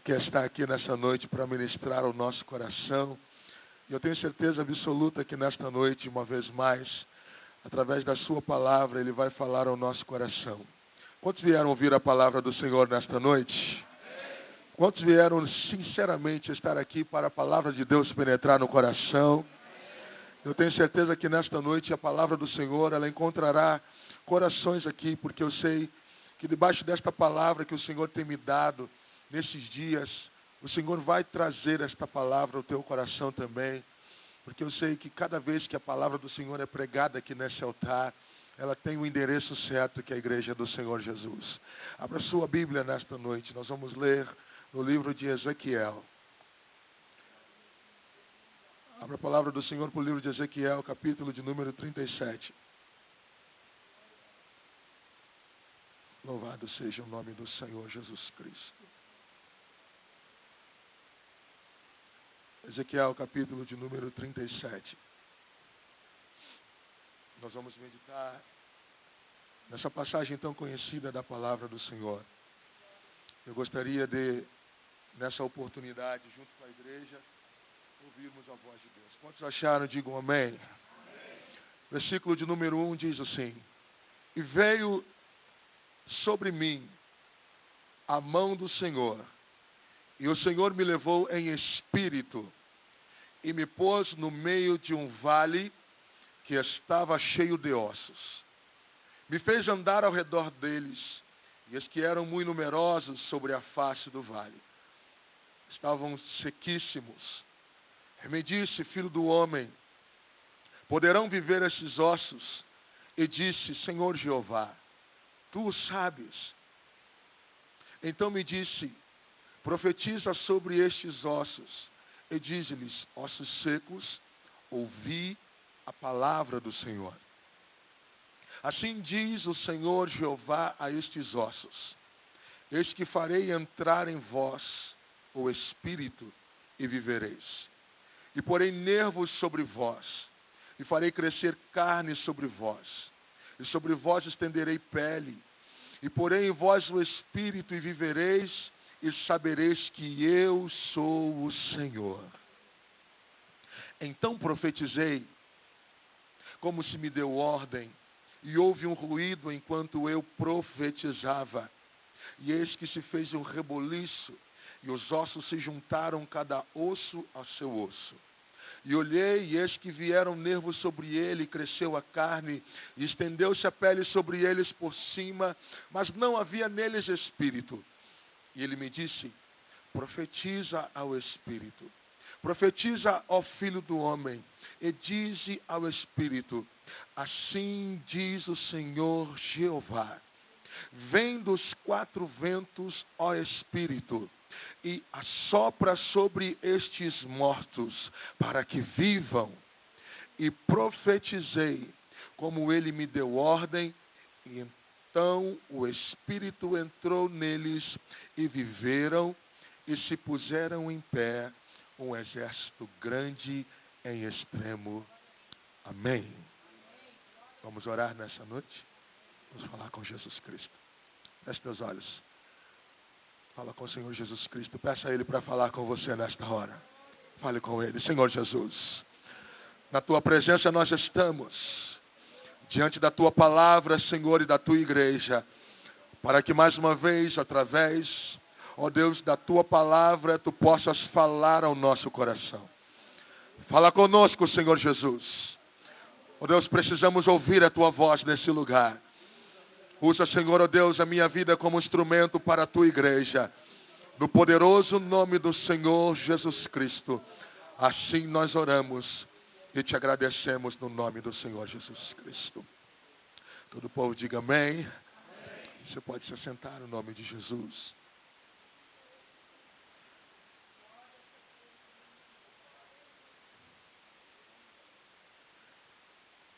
que está aqui nessa noite para ministrar ao nosso coração. E eu tenho certeza absoluta que nesta noite, uma vez mais, através da sua palavra, Ele vai falar ao nosso coração. Quantos vieram ouvir a palavra do Senhor nesta noite? Quantos vieram sinceramente estar aqui para a palavra de Deus penetrar no coração? Eu tenho certeza que nesta noite a palavra do Senhor, ela encontrará corações aqui, porque eu sei que debaixo desta palavra que o Senhor tem me dado nesses dias, o Senhor vai trazer esta palavra ao teu coração também, porque eu sei que cada vez que a palavra do Senhor é pregada aqui nesse altar, ela tem o endereço certo, que é a igreja do Senhor Jesus. Abra sua Bíblia nesta noite, nós vamos ler no livro de Ezequiel. Abra a palavra do Senhor para o livro de Ezequiel, capítulo de número 37. Louvado seja o nome do Senhor Jesus Cristo. Ezequiel, capítulo de número 37. Nós vamos meditar nessa passagem tão conhecida da palavra do Senhor. Eu gostaria de, nessa oportunidade, junto com a igreja, ouvirmos a voz de Deus. Quantos acharam? Digam amém. Amém. Versículo de número 1 diz assim: E veio sobre mim a mão do Senhor, e o Senhor me levou em espírito, e me pôs no meio de um vale que estava cheio de ossos. Me fez andar ao redor deles, e os que eram muito numerosos sobre a face do vale estavam sequíssimos. Me disse: Filho do homem, poderão viver esses ossos? E disse: Senhor Jeová, tu o sabes. Então me disse: profetiza sobre estes ossos e diz-lhes: ossos secos, ouvi a palavra do Senhor. Assim diz o Senhor Jeová a estes ossos: eis que farei entrar em vós o Espírito e vivereis. E porei nervos sobre vós, e farei crescer carne sobre vós, e sobre vós estenderei pele, e porei em vós o Espírito e vivereis, e sabereis que eu sou o Senhor. Então profetizei, como se me deu ordem, e houve um ruído enquanto eu profetizava. E eis que se fez um reboliço, e os ossos se juntaram cada osso ao seu osso. E olhei, e eis que vieram nervos sobre ele, e cresceu a carne, e estendeu-se a pele sobre eles por cima, mas não havia neles espírito. E ele me disse: profetiza ao Espírito, profetiza ao Filho do Homem, e dize ao Espírito: assim diz o Senhor Jeová: vem dos quatro ventos, ó Espírito, e assopra sobre estes mortos, para que vivam. E profetizei, como ele me deu ordem, e então o Espírito entrou neles, e viveram, e se puseram em pé, um exército grande em extremo. Amém. Vamos orar nessa noite? Vamos falar com Jesus Cristo. Feche teus olhos. Fala com o Senhor Jesus Cristo. Peça a Ele para falar com você nesta hora. Fale com Ele. Senhor Jesus, na Tua presença nós estamos, diante da Tua palavra, Senhor, e da Tua igreja, para que mais uma vez, através, ó Deus, da Tua palavra, Tu possas falar ao nosso coração. Fala conosco, Senhor Jesus. Ó Deus, precisamos ouvir a Tua voz nesse lugar. Usa, Senhor, ó Deus, a minha vida como instrumento para a Tua igreja. No poderoso nome do Senhor Jesus Cristo. Assim nós oramos e te agradecemos no nome do Senhor Jesus Cristo. Todo o povo diga amém. Você pode se sentar no nome de Jesus.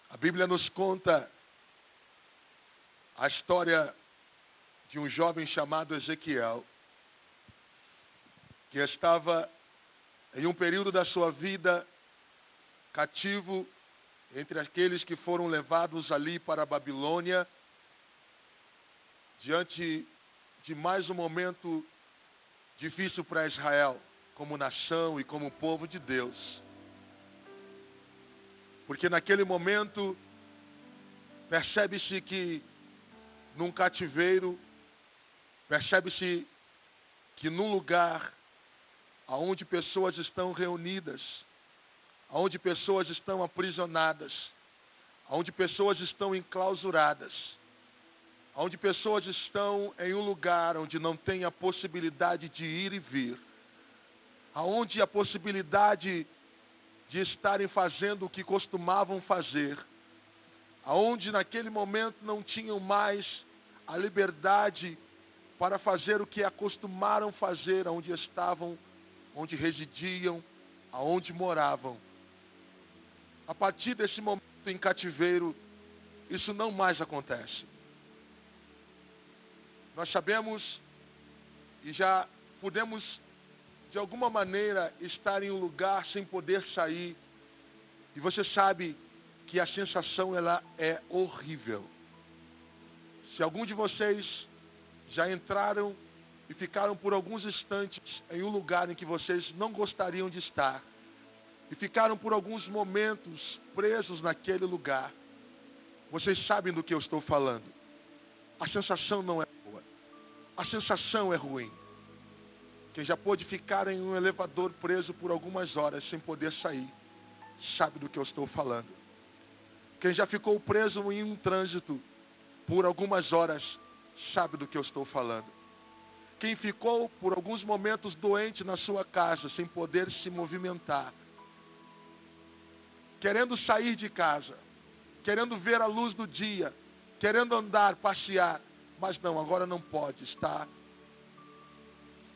A Bíblia nos conta a história de um jovem chamado Ezequiel, que estava em um período da sua vida cativo entre aqueles que foram levados ali para a Babilônia, diante de mais um momento difícil para Israel, como nação e como povo de Deus. Porque naquele momento percebe-se que num cativeiro, percebe-se que num lugar onde pessoas estão reunidas, onde pessoas estão aprisionadas, onde pessoas estão enclausuradas, onde pessoas estão em um lugar onde não tem a possibilidade de ir e vir, onde a possibilidade de estarem fazendo o que costumavam fazer, aonde naquele momento não tinham mais a liberdade para fazer o que acostumaram fazer, onde estavam, onde residiam, aonde moravam. A partir desse momento em cativeiro, isso não mais acontece. Nós sabemos e já podemos, de alguma maneira, estar em um lugar sem poder sair. E você sabe que a sensação ela é horrível. Se algum de vocês já entraram e ficaram por alguns instantes em um lugar em que vocês não gostariam de estar, e ficaram por alguns momentos presos naquele lugar, vocês sabem do que eu estou falando. A sensação não é boa. A sensação é ruim. Quem já pôde ficar em um elevador preso por algumas horas sem poder sair, sabe do que eu estou falando. Quem já ficou preso em um trânsito por algumas horas, sabe do que eu estou falando. Quem ficou por alguns momentos doente na sua casa, sem poder se movimentar, querendo sair de casa, querendo ver a luz do dia, querendo andar, passear, mas não, agora não pode, está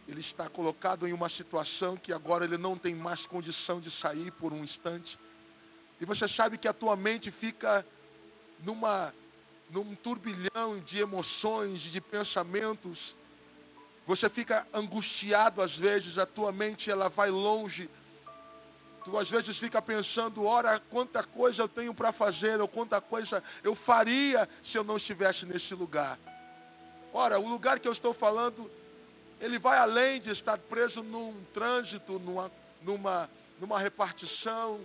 ele está colocado em uma situação que agora ele não tem mais condição de sair por um instante. E você sabe que a tua mente fica num turbilhão de emoções, de pensamentos. Você fica angustiado às vezes, a tua mente ela vai longe. Tu às vezes fica pensando, ora, quanta coisa eu tenho para fazer, ou quanta coisa eu faria se eu não estivesse nesse lugar. Ora, o lugar que eu estou falando, ele vai além de estar preso num trânsito, numa repartição,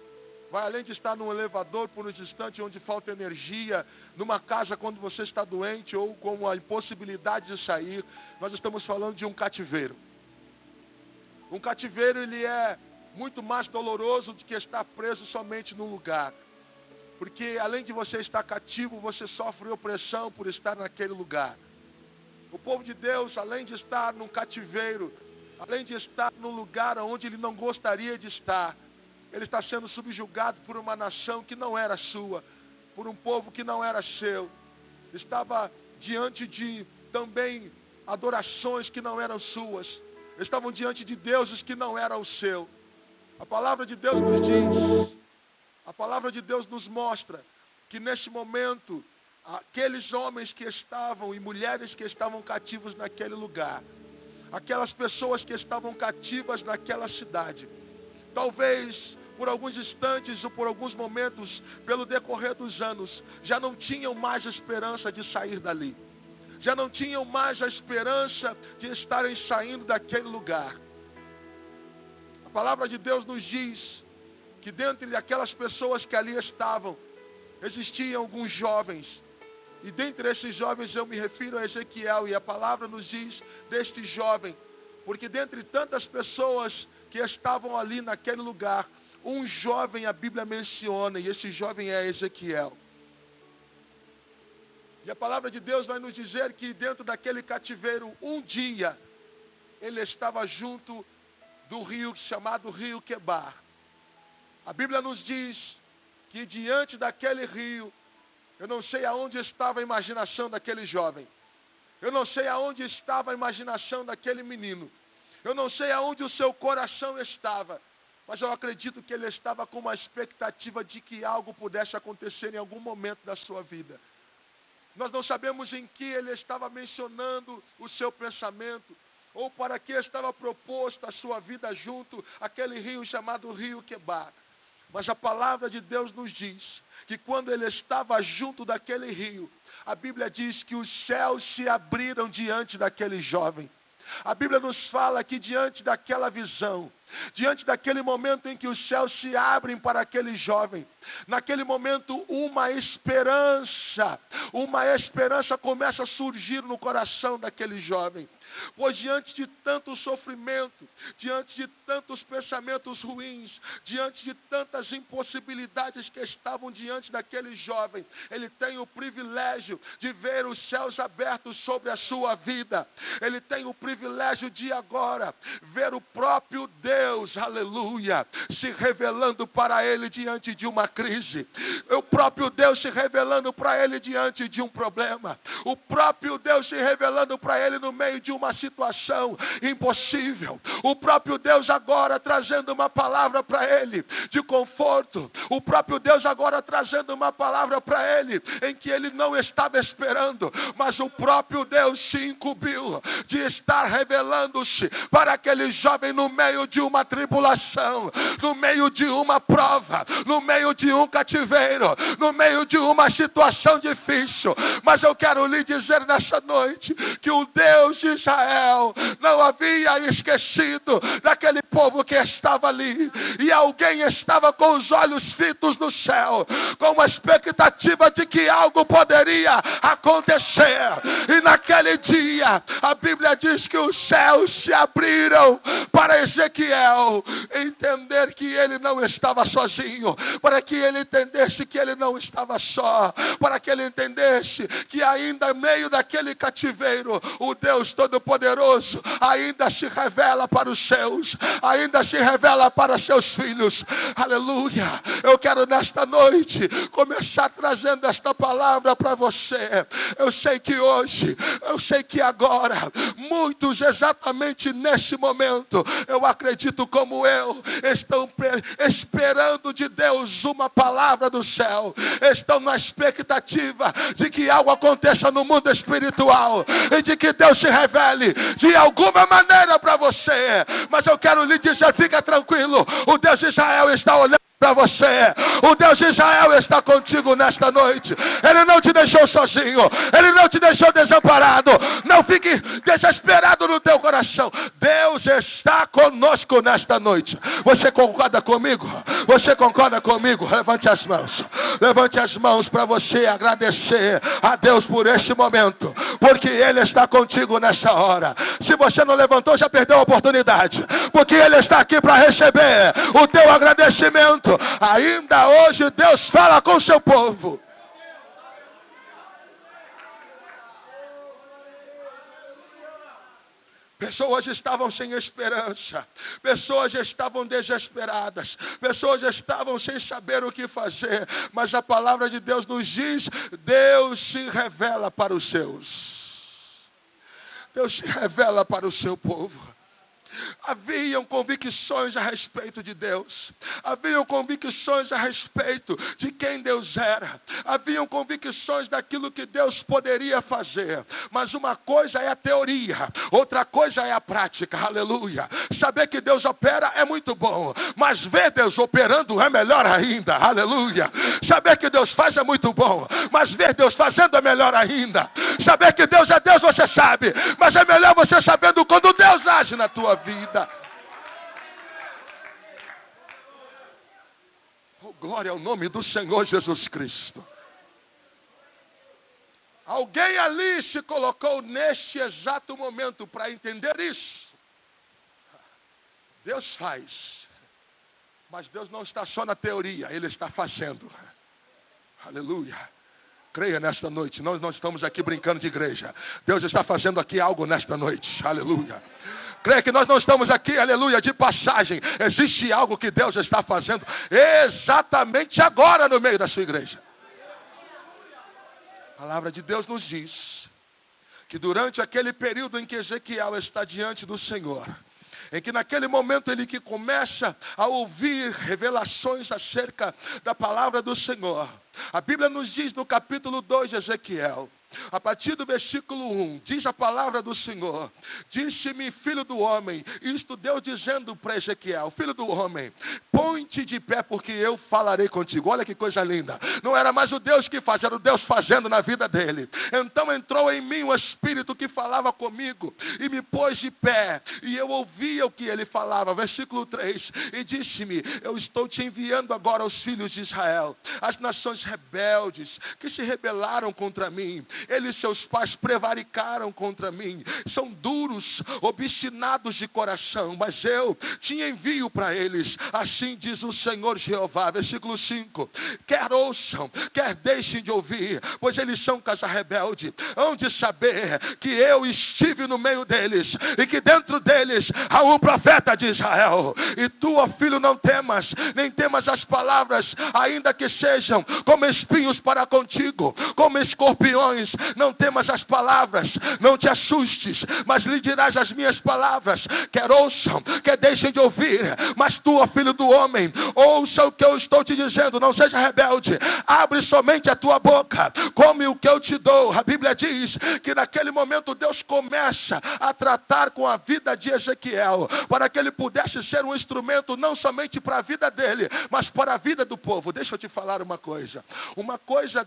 vai além de estar num elevador por um instante onde falta energia, numa casa quando você está doente ou com a impossibilidade de sair. Nós estamos falando de um cativeiro. Um cativeiro, ele é muito mais doloroso do que estar preso somente num lugar. Porque além de você estar cativo, você sofre opressão por estar naquele lugar. O povo de Deus, além de estar num cativeiro, além de estar num lugar onde ele não gostaria de estar, ele está sendo subjugado por uma nação que não era sua, por um povo que não era seu. Estava diante de também adorações que não eram suas. Estavam diante de deuses que não eram o seu. A palavra de Deus nos diz, a palavra de Deus nos mostra que nesse momento, aqueles homens que estavam e mulheres que estavam cativos naquele lugar, aquelas pessoas que estavam cativas naquela cidade, talvez por alguns instantes ou por alguns momentos, pelo decorrer dos anos, já não tinham mais esperança de sair dali. Já não tinham mais a esperança de estarem saindo daquele lugar. A palavra de Deus nos diz que dentre daquelas pessoas que ali estavam, existiam alguns jovens. E dentre esses jovens eu me refiro a Ezequiel, e a palavra nos diz deste jovem, porque dentre tantas pessoas que estavam ali naquele lugar, um jovem a Bíblia menciona, e esse jovem é Ezequiel. E a palavra de Deus vai nos dizer que dentro daquele cativeiro, um dia, ele estava junto do rio chamado Rio Quebar. A Bíblia nos diz que diante daquele rio, eu não sei aonde estava a imaginação daquele jovem. Eu não sei aonde estava a imaginação daquele menino. Eu não sei aonde o seu coração estava. Mas eu acredito que ele estava com uma expectativa de que algo pudesse acontecer em algum momento da sua vida. Nós não sabemos em que ele estava mencionando o seu pensamento, ou para que estava proposto a sua vida junto àquele rio chamado Rio Quebar. Mas a palavra de Deus nos diz que quando ele estava junto daquele rio, a Bíblia diz que os céus se abriram diante daquele jovem. A Bíblia nos fala que diante daquela visão, diante daquele momento em que os céus se abrem para aquele jovem, naquele momento uma esperança começa a surgir no coração daquele jovem. Pois diante de tanto sofrimento, diante de tantos pensamentos ruins, diante de tantas impossibilidades que estavam diante daquele jovem, ele tem o privilégio de ver os céus abertos sobre a sua vida. Ele tem o privilégio de agora ver o próprio Deus, aleluia, se revelando para ele diante de uma crise. O próprio Deus se revelando para ele diante de um problema. O próprio Deus se revelando para ele no meio de uma situação impossível. O próprio Deus agora trazendo uma palavra para ele de conforto. O próprio Deus agora trazendo uma palavra para ele em que ele não estava esperando, mas o próprio Deus se incumbiu de estar revelando-se para aquele jovem no meio de uma tribulação, no meio de uma prova, no meio de um cativeiro, no meio de uma situação difícil. Mas eu quero lhe dizer nessa noite que o Deus de Israel não havia esquecido daquele povo que estava ali, e alguém estava com os olhos fitos no céu, com uma expectativa de que algo poderia acontecer. E naquele dia a Bíblia diz que os céus se abriram para Ezequiel. Ezequiel entender que ele não estava sozinho, para que ele entendesse que ele não estava só, para que ele entendesse que ainda no meio daquele cativeiro, o Deus Todo-Poderoso ainda se revela para os seus, ainda se revela para seus filhos. Aleluia! Eu quero nesta noite começar trazendo esta palavra para você. Eu sei que hoje, eu sei que agora, muitos exatamente nesse momento, eu acredito como eu, estão esperando de Deus uma palavra do céu, estão na expectativa de que algo aconteça no mundo espiritual e de que Deus se revele de alguma maneira para você. Mas eu quero lhe dizer, fica tranquilo, o Deus de Israel está olhando para você. O Deus de Israel está contigo nesta noite. Ele não te deixou sozinho, Ele não te deixou desamparado. Não fique desesperado no teu coração. Deus está conosco nesta noite. Você concorda comigo? Você concorda comigo? Levante as mãos. Levante as mãos para você agradecer a Deus por este momento, porque Ele está contigo nessa hora. Se você não levantou, já perdeu a oportunidade, porque Ele está aqui para receber o teu agradecimento. Ainda hoje Deus fala com o seu povo. Pessoas estavam sem esperança, pessoas estavam desesperadas, pessoas estavam sem saber o que fazer, mas a palavra de Deus nos diz: Deus se revela para os seus. Deus se revela para o seu povo. Haviam convicções a respeito de Deus, haviam convicções a respeito de quem Deus era, haviam convicções daquilo que Deus poderia fazer, mas uma coisa é a teoria, outra coisa é a prática. Aleluia! Saber que Deus opera é muito bom, mas ver Deus operando é melhor ainda. Aleluia! Saber que Deus faz é muito bom, mas ver Deus fazendo é melhor ainda. Saber que Deus é Deus, você sabe, mas é melhor você sabendo quando Deus age na tua vida. Oh, glória ao nome do Senhor Jesus Cristo. Alguém ali se colocou neste exato momento para entender isso. Deus faz, mas Deus não está só na teoria, Ele está fazendo. Aleluia! Creia nesta noite, nós não estamos aqui brincando de igreja. Deus está fazendo aqui algo nesta noite. Aleluia! Creia que nós não estamos aqui, aleluia, de passagem. Existe algo que Deus está fazendo exatamente agora no meio da sua igreja. A palavra de Deus nos diz que durante aquele período em que Ezequiel está diante do Senhor, em que naquele momento ele que começa a ouvir revelações acerca da palavra do Senhor, a Bíblia nos diz no capítulo 2 de Ezequiel, a partir do versículo 1, diz a palavra do Senhor: disse-me, filho do homem, isto Deus dizendo para Ezequiel: filho do homem, põe-te de pé, porque eu falarei contigo. Olha que coisa linda, não era mais o Deus que fazia, era o Deus fazendo na vida dele. Então entrou em mim o Espírito que falava comigo, e me pôs de pé, e eu ouvia o que ele falava. Versículo 3, e disse-me: eu estou te enviando agora aos filhos de Israel, as nações rebeldes, que se rebelaram contra mim. Eles, seus pais, prevaricaram contra mim, são duros, obstinados de coração, mas eu te envio para eles, assim diz o Senhor Jeová. Versículo 5, quer ouçam, quer deixem de ouvir, pois eles são casa rebelde, hão de saber que eu estive no meio deles, e que dentro deles há um profeta de Israel. E tu, ó filho, não temas, nem temas as palavras, ainda que sejam como espinhos para contigo, como escorpiões. Não temas as palavras, não te assustes, mas lhe dirás as minhas palavras, quer ouçam, quer deixem de ouvir. Mas tu, ó filho do homem, ouça o que eu estou te dizendo, não seja rebelde, abre somente a tua boca, come o que eu te dou. A Bíblia diz que naquele momento Deus começa a tratar com a vida de Ezequiel, para que ele pudesse ser um instrumento não somente para a vida dele, mas para a vida do povo. Deixa eu te falar uma coisa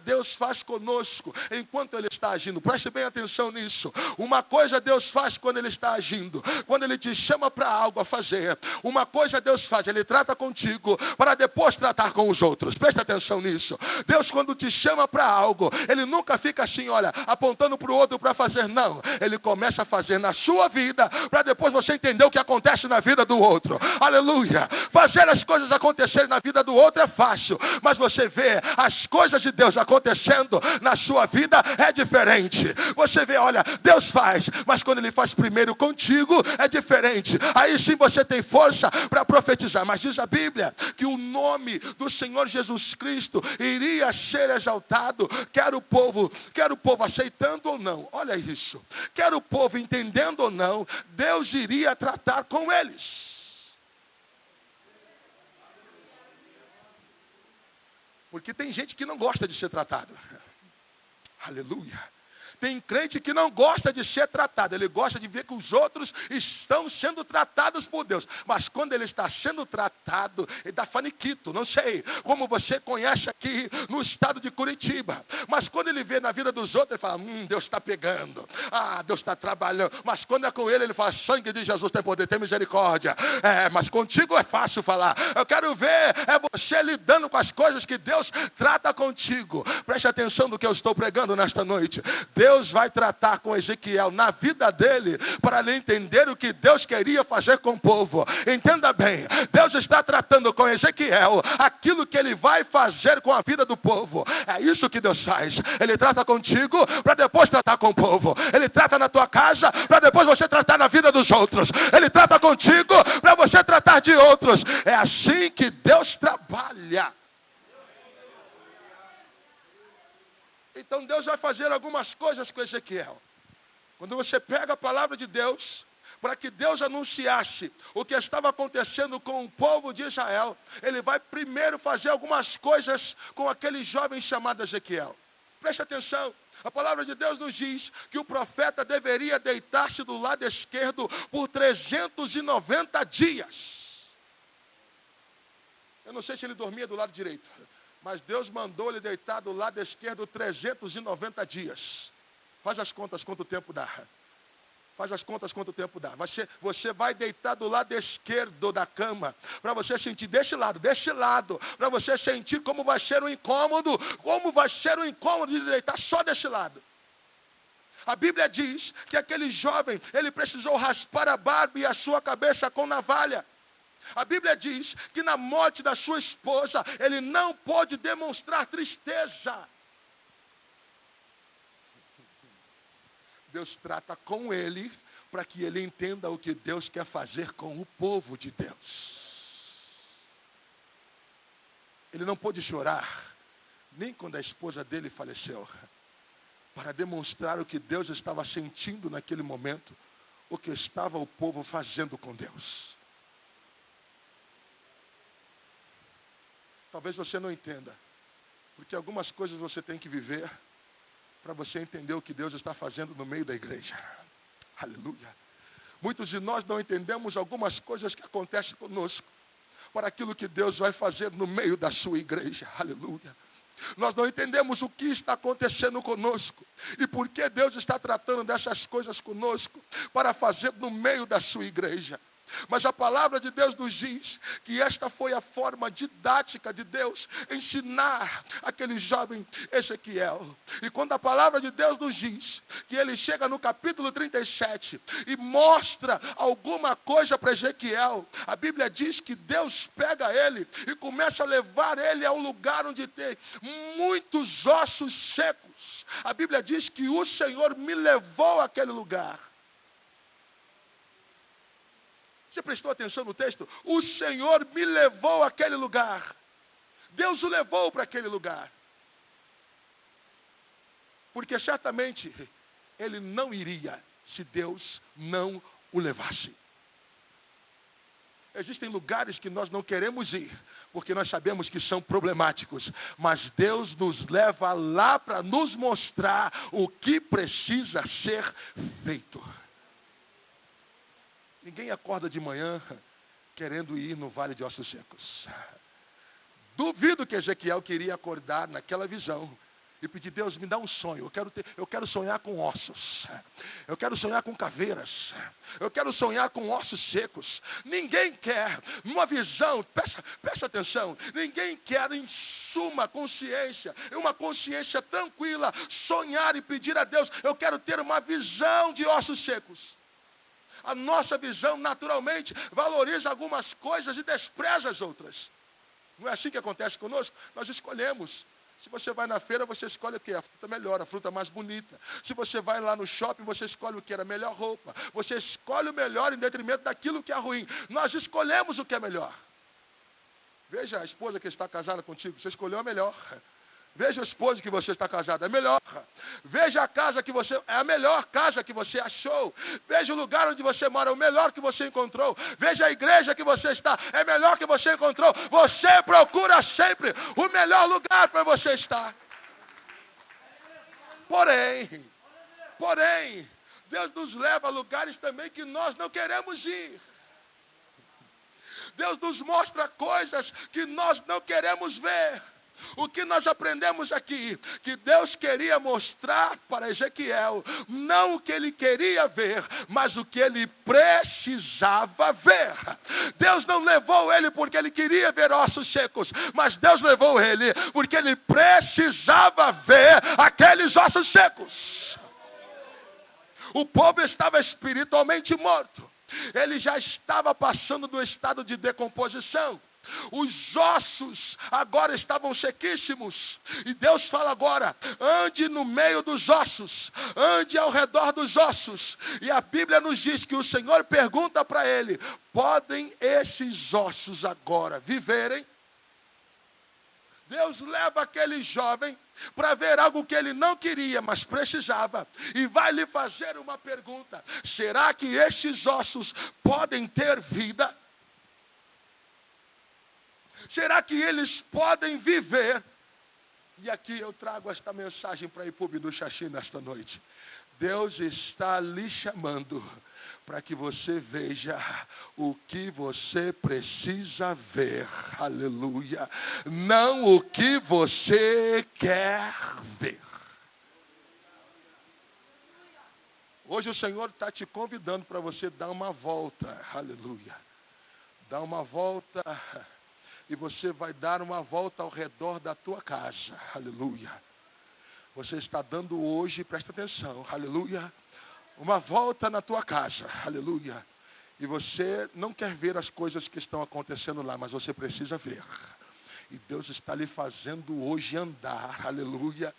Deus faz conosco enquanto outro ele está agindo. Preste bem atenção nisso. Uma coisa Deus faz quando ele está agindo. Quando ele te chama para algo a fazer. Uma coisa Deus faz, ele trata contigo para depois tratar com os outros. Preste atenção nisso. Deus, quando te chama para algo, ele nunca fica assim, olha, apontando para o outro para fazer. Não. Ele começa a fazer na sua vida para depois você entender o que acontece na vida do outro. Aleluia. Fazer as coisas acontecerem na vida do outro é fácil, mas você vê as coisas de Deus acontecendo na sua vida é diferente. Você vê, olha, Deus faz, mas quando ele faz primeiro contigo é diferente. Aí sim você tem força para profetizar. Mas diz a Bíblia que o nome do Senhor Jesus Cristo iria ser exaltado, quer o povo aceitando ou não. Olha isso. Quer o povo entendendo ou não, Deus iria tratar com eles. Porque tem gente que não gosta de ser tratado. Aleluia. Tem crente que não gosta de ser tratado. Ele gosta de ver que os outros estão sendo tratados por Deus. Mas quando ele está sendo tratado, ele dá faniquito. Não sei como você conhece aqui no estado de Curitiba. Mas quando ele vê na vida dos outros, ele fala, Deus está pegando. Deus está trabalhando. Mas quando é com ele, ele fala, sangue de Jesus tem poder, tem misericórdia. Mas contigo é fácil falar. Eu quero ver você lidando com as coisas que Deus trata contigo. Preste atenção no que eu estou pregando nesta noite. Deus vai tratar com Ezequiel na vida dele para ele entender o que Deus queria fazer com o povo. Entenda bem, Deus está tratando com Ezequiel aquilo que ele vai fazer com a vida do povo. É isso que Deus faz. Ele trata contigo para depois tratar com o povo. Ele trata na tua casa para depois você tratar na vida dos outros. Ele trata contigo para você tratar de outros. É assim que Deus trabalha. Então Deus vai fazer algumas coisas com Ezequiel. Quando você pega a palavra de Deus, para que Deus anunciasse o que estava acontecendo com o povo de Israel, ele vai primeiro fazer algumas coisas com aquele jovem chamado Ezequiel. Preste atenção. A palavra de Deus nos diz que o profeta deveria deitar-se do lado esquerdo por 390 dias. Eu não sei se ele dormia do lado direito. Mas Deus mandou ele deitar do lado esquerdo 390 dias. Faz as contas quanto tempo dá. Faz as contas quanto tempo dá. Você vai deitar do lado esquerdo da cama. Para você sentir deste lado. Para você sentir como vai ser o incômodo. Como vai ser o incômodo de deitar só deste lado. A Bíblia diz que aquele jovem, ele precisou raspar a barba e a sua cabeça com navalha. A Bíblia diz que na morte da sua esposa, ele não pôde demonstrar tristeza. Deus trata com ele para que ele entenda o que Deus quer fazer com o povo de Deus. Ele não pôde chorar, nem quando a esposa dele faleceu, para demonstrar o que Deus estava sentindo naquele momento, o que estava o povo fazendo com Deus. Talvez você não entenda, porque algumas coisas você tem que viver para você entender o que Deus está fazendo no meio da igreja. Aleluia. Muitos de nós não entendemos algumas coisas que acontecem conosco para aquilo que Deus vai fazer no meio da sua igreja. Aleluia. Nós não entendemos o que está acontecendo conosco e por que Deus está tratando dessas coisas conosco para fazer no meio da sua igreja. Mas a palavra de Deus nos diz que esta foi a forma didática de Deus ensinar aquele jovem Ezequiel. E quando a palavra de Deus nos diz que ele chega no capítulo 37 e mostra alguma coisa para Ezequiel, a Bíblia diz que Deus pega ele e começa a levar ele a um lugar onde tem muitos ossos secos. A Bíblia diz que o Senhor me levou àquele lugar. Você prestou atenção no texto? O Senhor me levou àquele lugar. Deus o levou para aquele lugar. Porque certamente ele não iria se Deus não o levasse. Existem lugares que nós não queremos ir, porque nós sabemos que são problemáticos. Mas Deus nos leva lá para nos mostrar o que precisa ser feito. Ninguém acorda de manhã querendo ir no vale de ossos secos. Duvido que Ezequiel queria acordar naquela visão e pedir: Deus, me dá um sonho. Eu quero sonhar com ossos. Eu quero sonhar com caveiras. Eu quero sonhar com ossos secos. Ninguém quer uma visão, presta atenção, ninguém quer em suma consciência, uma consciência tranquila, sonhar e pedir a Deus: eu quero ter uma visão de ossos secos. A nossa visão naturalmente valoriza algumas coisas e despreza as outras. Não é assim que acontece conosco? Nós escolhemos. Se você vai na feira, você escolhe o quê? A fruta melhor, a fruta mais bonita. Se você vai lá no shopping, você escolhe o que? A melhor roupa. Você escolhe o melhor em detrimento daquilo que é ruim. Nós escolhemos o que é melhor. Veja a esposa que está casada contigo, você escolheu a melhor. Veja o esposo que você está casado, é melhor. Veja a casa que você, é a melhor casa que você achou. Veja o lugar onde você mora, o melhor que você encontrou. Veja a igreja que você está, é melhor que você encontrou. Você procura sempre o melhor lugar para você estar. Porém, Deus nos leva a lugares também que nós não queremos ir. Deus nos mostra coisas que nós não queremos ver. O que nós aprendemos aqui, que Deus queria mostrar para Ezequiel, não o que ele queria ver, mas o que ele precisava ver. Deus não levou ele porque ele queria ver ossos secos, mas Deus levou ele porque ele precisava ver aqueles ossos secos. O povo estava espiritualmente morto. Ele já estava passando do estado de decomposição. Os ossos agora estavam sequíssimos. E Deus fala agora: ande no meio dos ossos, ande ao redor dos ossos. E a Bíblia nos diz que o Senhor pergunta para ele: podem esses ossos agora viverem? Deus leva aquele jovem para ver algo que ele não queria, mas precisava, e vai lhe fazer uma pergunta: será que estes ossos podem ter vida? Será que eles podem viver? E aqui eu trago esta mensagem para a IPUB do Xaxim nesta noite. Deus está lhe chamando para que você veja o que você precisa ver. Aleluia. Não o que você quer ver. Hoje o Senhor está te convidando para você dar uma volta. Aleluia. Dar uma volta. E você vai dar uma volta ao redor da tua casa. Aleluia. Você está dando hoje, presta atenção, aleluia, uma volta na tua casa. Aleluia. E você não quer ver as coisas que estão acontecendo lá, mas você precisa ver. E Deus está lhe fazendo hoje andar, aleluia,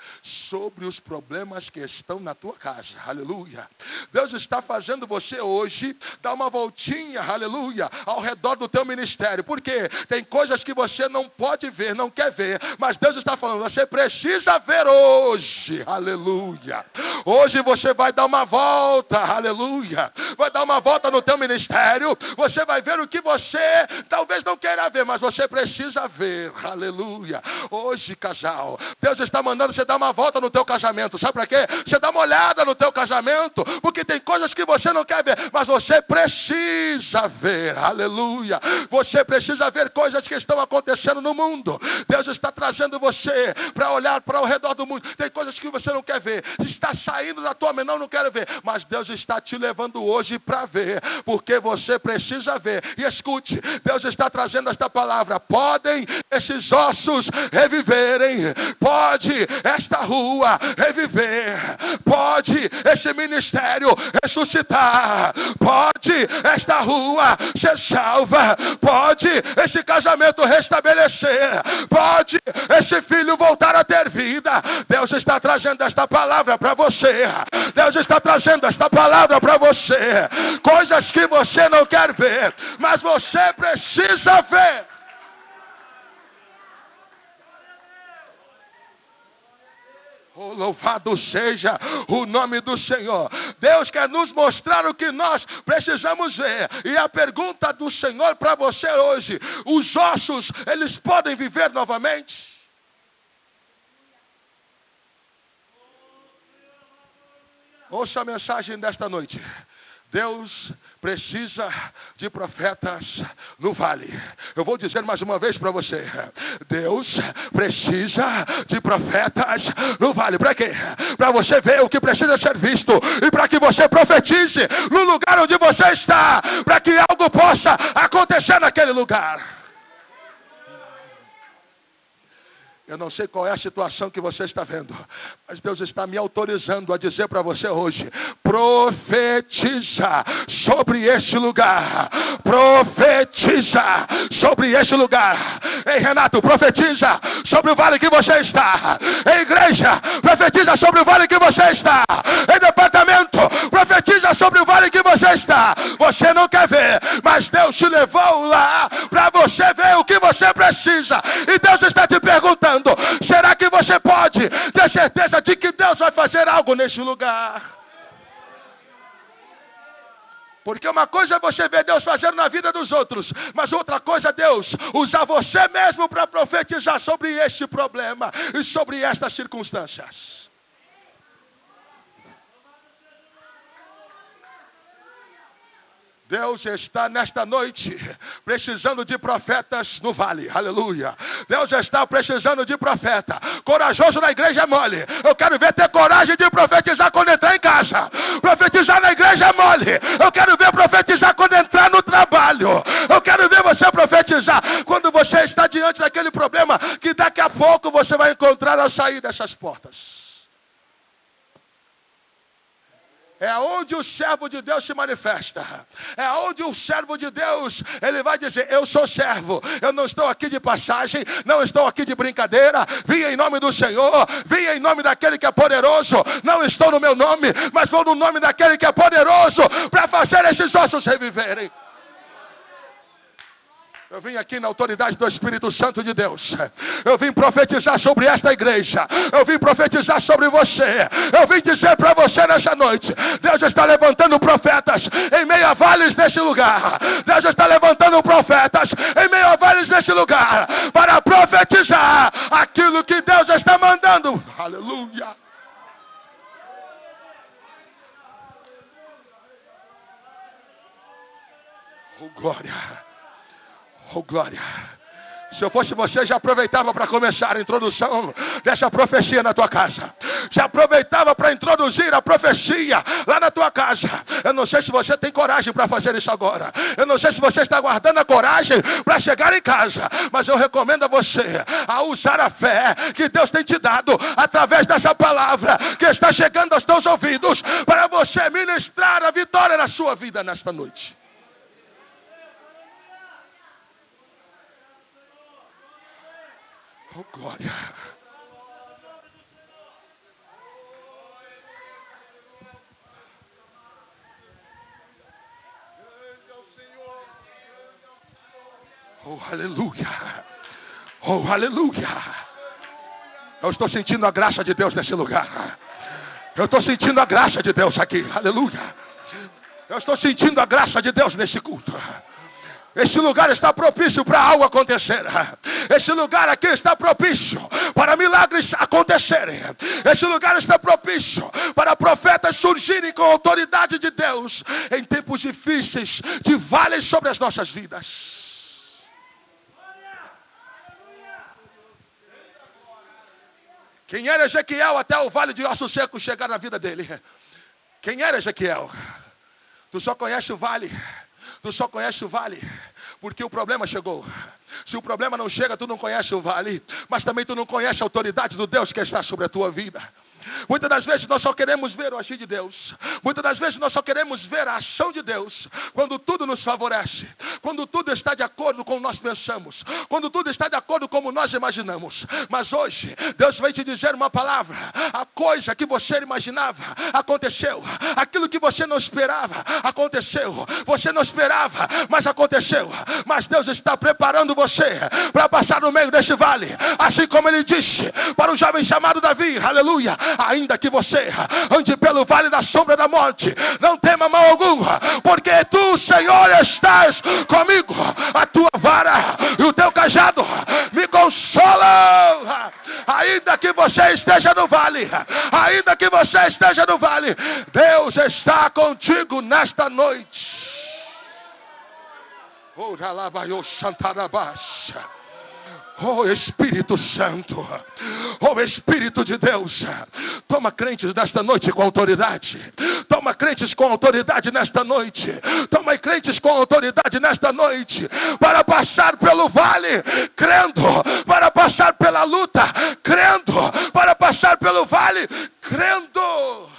sobre os problemas que estão na tua casa, aleluia. Deus está fazendo você hoje dar uma voltinha, aleluia, ao redor do teu ministério. Por quê? Tem coisas que você não pode ver, não quer ver, mas Deus está falando: você precisa ver hoje, aleluia. Hoje você vai dar uma volta, aleluia, vai dar uma volta no teu ministério. Você vai ver o que você talvez não queira ver, mas você precisa ver. Aleluia. Hoje, casal, Deus está mandando você dar uma volta no teu casamento. Sabe para quê? Você dá uma olhada no teu casamento, porque tem coisas que você não quer ver, mas você precisa ver. Aleluia. Você precisa ver coisas que estão acontecendo no mundo. Deus está trazendo você para olhar para o redor do mundo. Tem coisas que você não quer ver, está saindo da tua mente, não quero ver, mas Deus está te levando hoje para ver, porque você precisa ver. E escute, Deus está trazendo esta palavra: podem esses ossos reviverem, pode esta rua reviver, pode esse ministério ressuscitar, pode esta rua ser salva, pode esse casamento restabelecer, pode esse filho voltar a ter vida. Deus está trazendo esta palavra para você. Deus está trazendo esta palavra para você. Coisas que você não quer ver, mas você precisa ver. Oh, louvado seja o nome do Senhor. Deus quer nos mostrar o que nós precisamos ver. E a pergunta do Senhor para você hoje: os ossos, eles podem viver novamente? Ouça a mensagem desta noite. Deus precisa de profetas no vale. Eu vou dizer mais uma vez para você. Deus precisa de profetas no vale. Para quê? Para você ver o que precisa ser visto. E para que você profetize no lugar onde você está. Para que algo possa acontecer naquele lugar. Eu não sei qual é a situação que você está vendo, mas Deus está me autorizando a dizer para você hoje: profetiza sobre este lugar. Profetiza sobre este lugar. Ei, Renato, profetiza sobre o vale que você está. Ei, igreja, profetiza sobre o vale que você está. Ei, departamento, profetiza sobre o vale que você está. Você não quer ver, mas Deus te levou lá para você ver o que você precisa. E Deus está te perguntando: será que você pode ter certeza de que Deus vai fazer algo neste lugar? Porque uma coisa é você ver Deus fazendo na vida dos outros, mas outra coisa é Deus usar você mesmo para profetizar sobre este problema e sobre estas circunstâncias. Deus está nesta noite precisando de profetas no vale, aleluia. Deus está precisando de profeta. Corajoso na igreja é mole. Eu quero ver ter coragem de profetizar quando entrar em casa. Profetizar na igreja é mole. Eu quero ver profetizar quando entrar no trabalho. Eu quero ver você profetizar quando você está diante daquele problema que daqui a pouco você vai encontrar ao sair dessas portas. É onde o servo de Deus se manifesta. É onde o servo de Deus, ele vai dizer: eu sou servo, eu não estou aqui de passagem, não estou aqui de brincadeira, vim em nome do Senhor, vim em nome daquele que é poderoso, não estou no meu nome, mas vou no nome daquele que é poderoso para fazer esses ossos reviverem. Eu vim aqui na autoridade do Espírito Santo de Deus. Eu vim profetizar sobre esta igreja. Eu vim profetizar sobre você. Eu vim dizer para você nessa noite: Deus está levantando profetas em meio a vales neste lugar. Deus está levantando profetas em meio a vales neste lugar para profetizar aquilo que Deus está mandando. Aleluia. Oh, glória. Oh, glória. Se eu fosse você, já aproveitava para começar a introdução dessa profecia na tua casa. Já aproveitava para introduzir a profecia lá na tua casa. Eu não sei se você tem coragem para fazer isso agora. Eu não sei se você está guardando a coragem para chegar em casa. Mas eu recomendo a você a usar a fé que Deus tem te dado através dessa palavra que está chegando aos teus ouvidos para você ministrar a vitória na sua vida nesta noite. Oh, glória. Oh, aleluia. Oh, aleluia. Eu estou sentindo a graça de Deus nesse lugar. Eu estou sentindo a graça de Deus aqui. Aleluia. Eu estou sentindo a graça de Deus nesse culto. Este lugar está propício para algo acontecer. Este lugar aqui está propício para milagres acontecerem. Este lugar está propício para profetas surgirem com a autoridade de Deus em tempos difíceis, de vales sobre as nossas vidas. Quem era Ezequiel até o vale de ossos secos chegar na vida dele? Quem era Ezequiel? Tu só conhece o vale. Tu só conhece o vale porque o problema chegou. Se o problema não chega, tu não conhece o vale, mas também tu não conhece a autoridade do Deus que está sobre a tua vida. Muitas das vezes nós só queremos ver o agir de Deus. Muitas das vezes nós só queremos ver a ação de Deus quando tudo nos favorece, quando tudo está de acordo com o que nós pensamos, quando tudo está de acordo com como nós imaginamos. Mas hoje Deus vem te dizer uma palavra: a coisa que você imaginava aconteceu, aquilo que você não esperava aconteceu, você não esperava, mas aconteceu. Mas Deus está preparando você para passar no meio deste vale, assim como Ele disse para o jovem chamado Davi, aleluia: ainda que você ande pelo vale da sombra da morte, não tema mal algum, porque tu, Senhor, estás comigo. A tua vara e o teu cajado me consolam. Ainda que você esteja no vale, ainda que você esteja no vale, Deus está contigo nesta noite. Oh Espírito Santo, oh Espírito de Deus, toma crentes nesta noite com autoridade, toma crentes com autoridade nesta noite, toma crentes com autoridade nesta noite, para passar pelo vale, crendo, para passar pela luta, crendo, para passar pelo vale, crendo.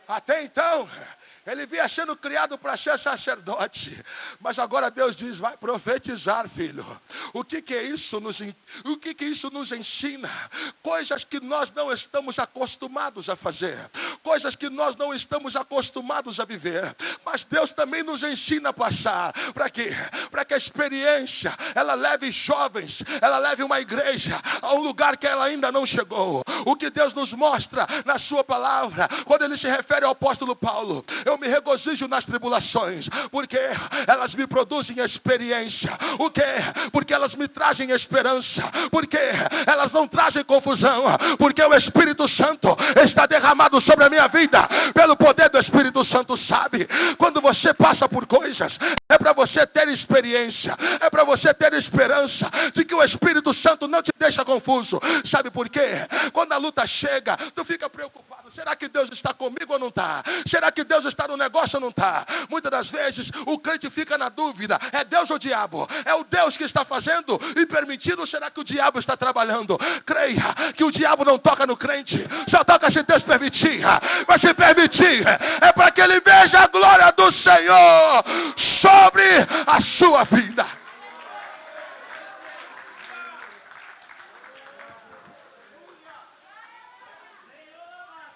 Até então, ele vinha sendo criado para ser sacerdote, mas agora Deus diz: vai profetizar, filho. O que isso nos ensina? Coisas que nós não estamos acostumados a fazer, coisas que nós não estamos acostumados a viver, mas Deus também nos ensina a passar. Para quê? Para que a experiência, ela leve jovens, ela leve uma igreja a um lugar que ela ainda não chegou. O que Deus nos mostra na sua palavra, quando ele se refere ao apóstolo Paulo: eu me regozijo nas tribulações, porque elas me produzem experiência. O quê? Porque elas me trazem esperança, porque elas não trazem confusão, porque o Espírito Santo está derramado sobre a minha vida, pelo poder do Espírito Santo. Sabe, quando você passa por coisas, é para você ter experiência, é para você ter esperança de que o Espírito Santo não te deixa confuso. Sabe por quê? Quando a luta chega, tu fica preocupado: será que Deus está comigo ou não está? Será que Deus está no negócio ou não está? Muitas das vezes o crente fica na dúvida: é Deus ou o diabo? É o Deus que está fazendo e permitindo, ou será que o diabo está trabalhando? Creia que o diabo não toca no crente, só toca se Deus permitir. Mas se permitir, é para que ele veja a glória do Senhor sobre a sua vida.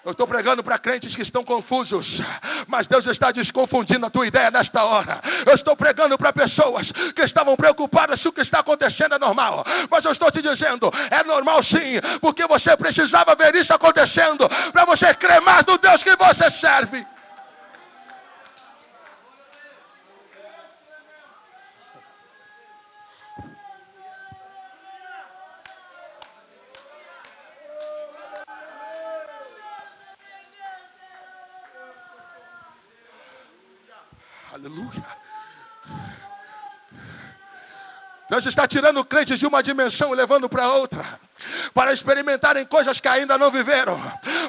Eu estou pregando para crentes que estão confusos, mas Deus está desconfundindo a tua ideia nesta hora. Eu estou pregando para pessoas que estavam preocupadas se o que está acontecendo é normal, mas eu estou te dizendo: é normal sim, porque você precisava ver isso acontecendo para você crer mais no Deus que você serve. Aleluia. Deus está tirando crentes de uma dimensão e levando para outra, para experimentarem coisas que ainda não viveram,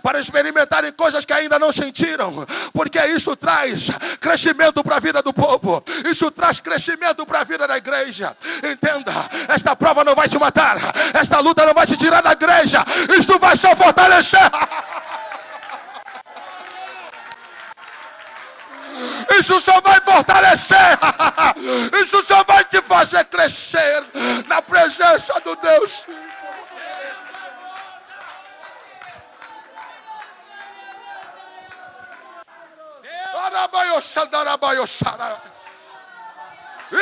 para experimentarem coisas que ainda não sentiram, porque isso traz crescimento para a vida do povo, isso traz crescimento para a vida da igreja. Entenda, esta prova não vai te matar, esta luta não vai te tirar da igreja, isso vai só fortalecer. Isso só vai fortalecer, isso só vai te fazer crescer na presença do Deus.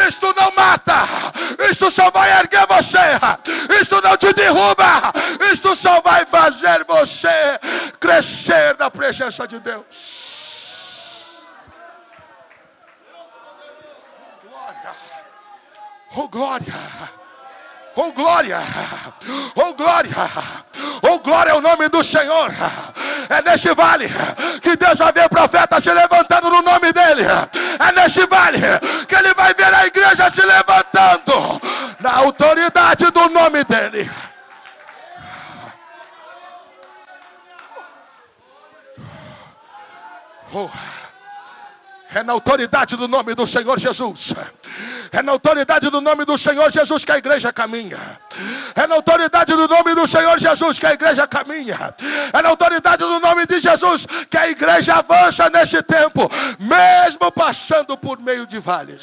Isso não mata, isso só vai erguer você, isso não te derruba, isso só vai fazer você crescer na presença de Deus. Oh glória, oh glória, oh glória, oh glória ao nome do Senhor. É neste vale que Deus vai ver profeta se levantando no nome dele. É neste vale que ele vai ver a igreja se levantando na autoridade do nome dele. Oh. É na autoridade do nome do Senhor Jesus. É na autoridade do nome do Senhor Jesus que a igreja caminha. É na autoridade do nome do Senhor Jesus que a igreja caminha. É na autoridade do nome de Jesus que a igreja avança nesse tempo, mesmo passando por meio de vales.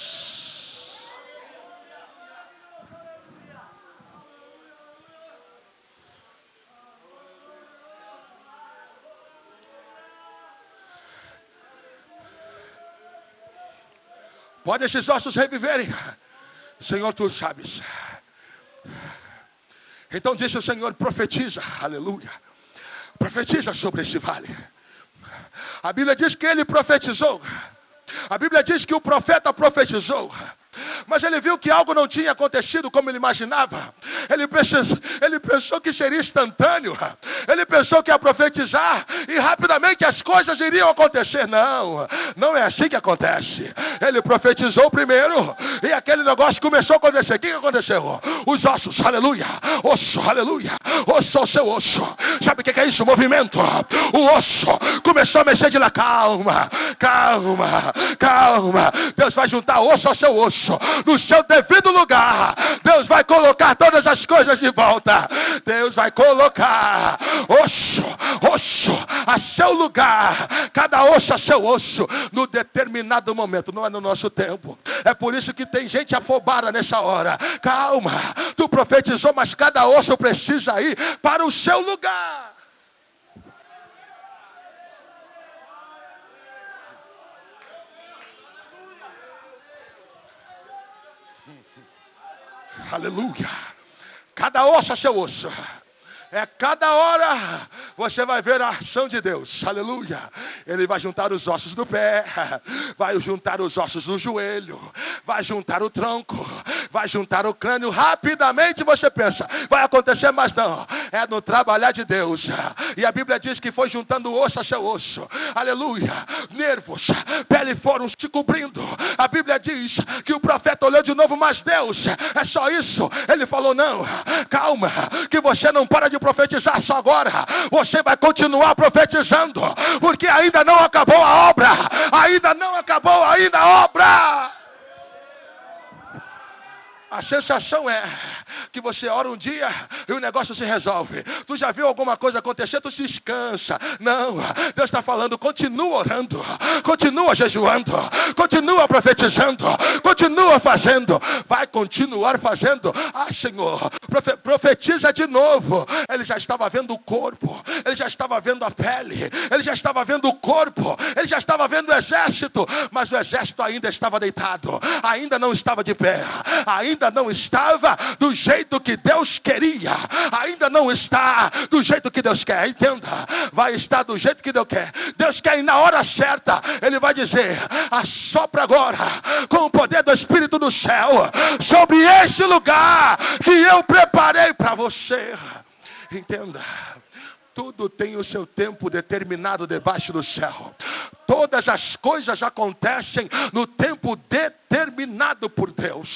Pode esses ossos reviverem? Senhor, tu sabes. Então disse o Senhor, profetiza, aleluia, profetiza sobre este vale. A Bíblia diz que ele profetizou. A Bíblia diz que o profeta profetizou. Mas ele viu que algo não tinha acontecido como ele imaginava. Ele pensou que seria instantâneo. Ele pensou que ia profetizar e rapidamente as coisas iriam acontecer. Não, não é assim que acontece. Ele profetizou primeiro e aquele negócio começou a acontecer. O que aconteceu? Os ossos, aleluia. Osso, aleluia. Osso ao seu osso. Sabe o que é isso? Movimento. O osso começou a mexer de lá. Calma, calma, calma. Deus vai juntar osso ao seu osso no seu devido lugar. Deus vai colocar todas as coisas de volta. Deus vai colocar osso a seu lugar, cada osso a seu osso, no determinado momento. Não é no nosso tempo. É por isso que tem gente afobada nessa hora. Calma, tu profetizou, mas cada osso precisa ir para o seu lugar. Aleluia. Cada osso a seu osso. É cada hora você vai ver a ação de Deus. Aleluia. Ele vai juntar os ossos do pé, vai juntar os ossos do joelho, vai juntar o tronco, vai juntar o crânio. Rapidamente você pensa, vai acontecer, mas não. É no trabalhar de Deus. E a Bíblia diz que foi juntando osso a seu osso. Aleluia. Nervos, pele foram se cobrindo. A Bíblia diz que o profeta olhou de novo, mas Deus, é só isso? Ele falou, não, calma, que você não para de profetizar só agora. Você vai continuar profetizando, porque ainda não acabou a obra. Ainda não acabou ainda a obra. A sensação é que você ora um dia e o negócio se resolve. Tu já viu alguma coisa acontecer, tu se descansa. Não, Deus está falando, continua orando, continua jejuando, continua profetizando, continua fazendo. Vai continuar fazendo. Ah, Senhor, profetiza de novo. Ele já estava vendo o corpo, ele já estava vendo a pele, ele já estava vendo o corpo, ele já estava vendo o exército, mas o exército ainda estava deitado, ainda não estava de pé, ainda não estava do jeito que Deus queria, ainda não está do jeito que Deus quer. Entenda, vai estar do jeito que Deus quer. Deus quer ir na hora certa. Ele vai dizer, assopra agora com o poder do Espírito do céu sobre este lugar que eu preparei para você. Entenda, tudo tem o seu tempo determinado debaixo do céu. Todas as coisas acontecem no tempo determinado por Deus.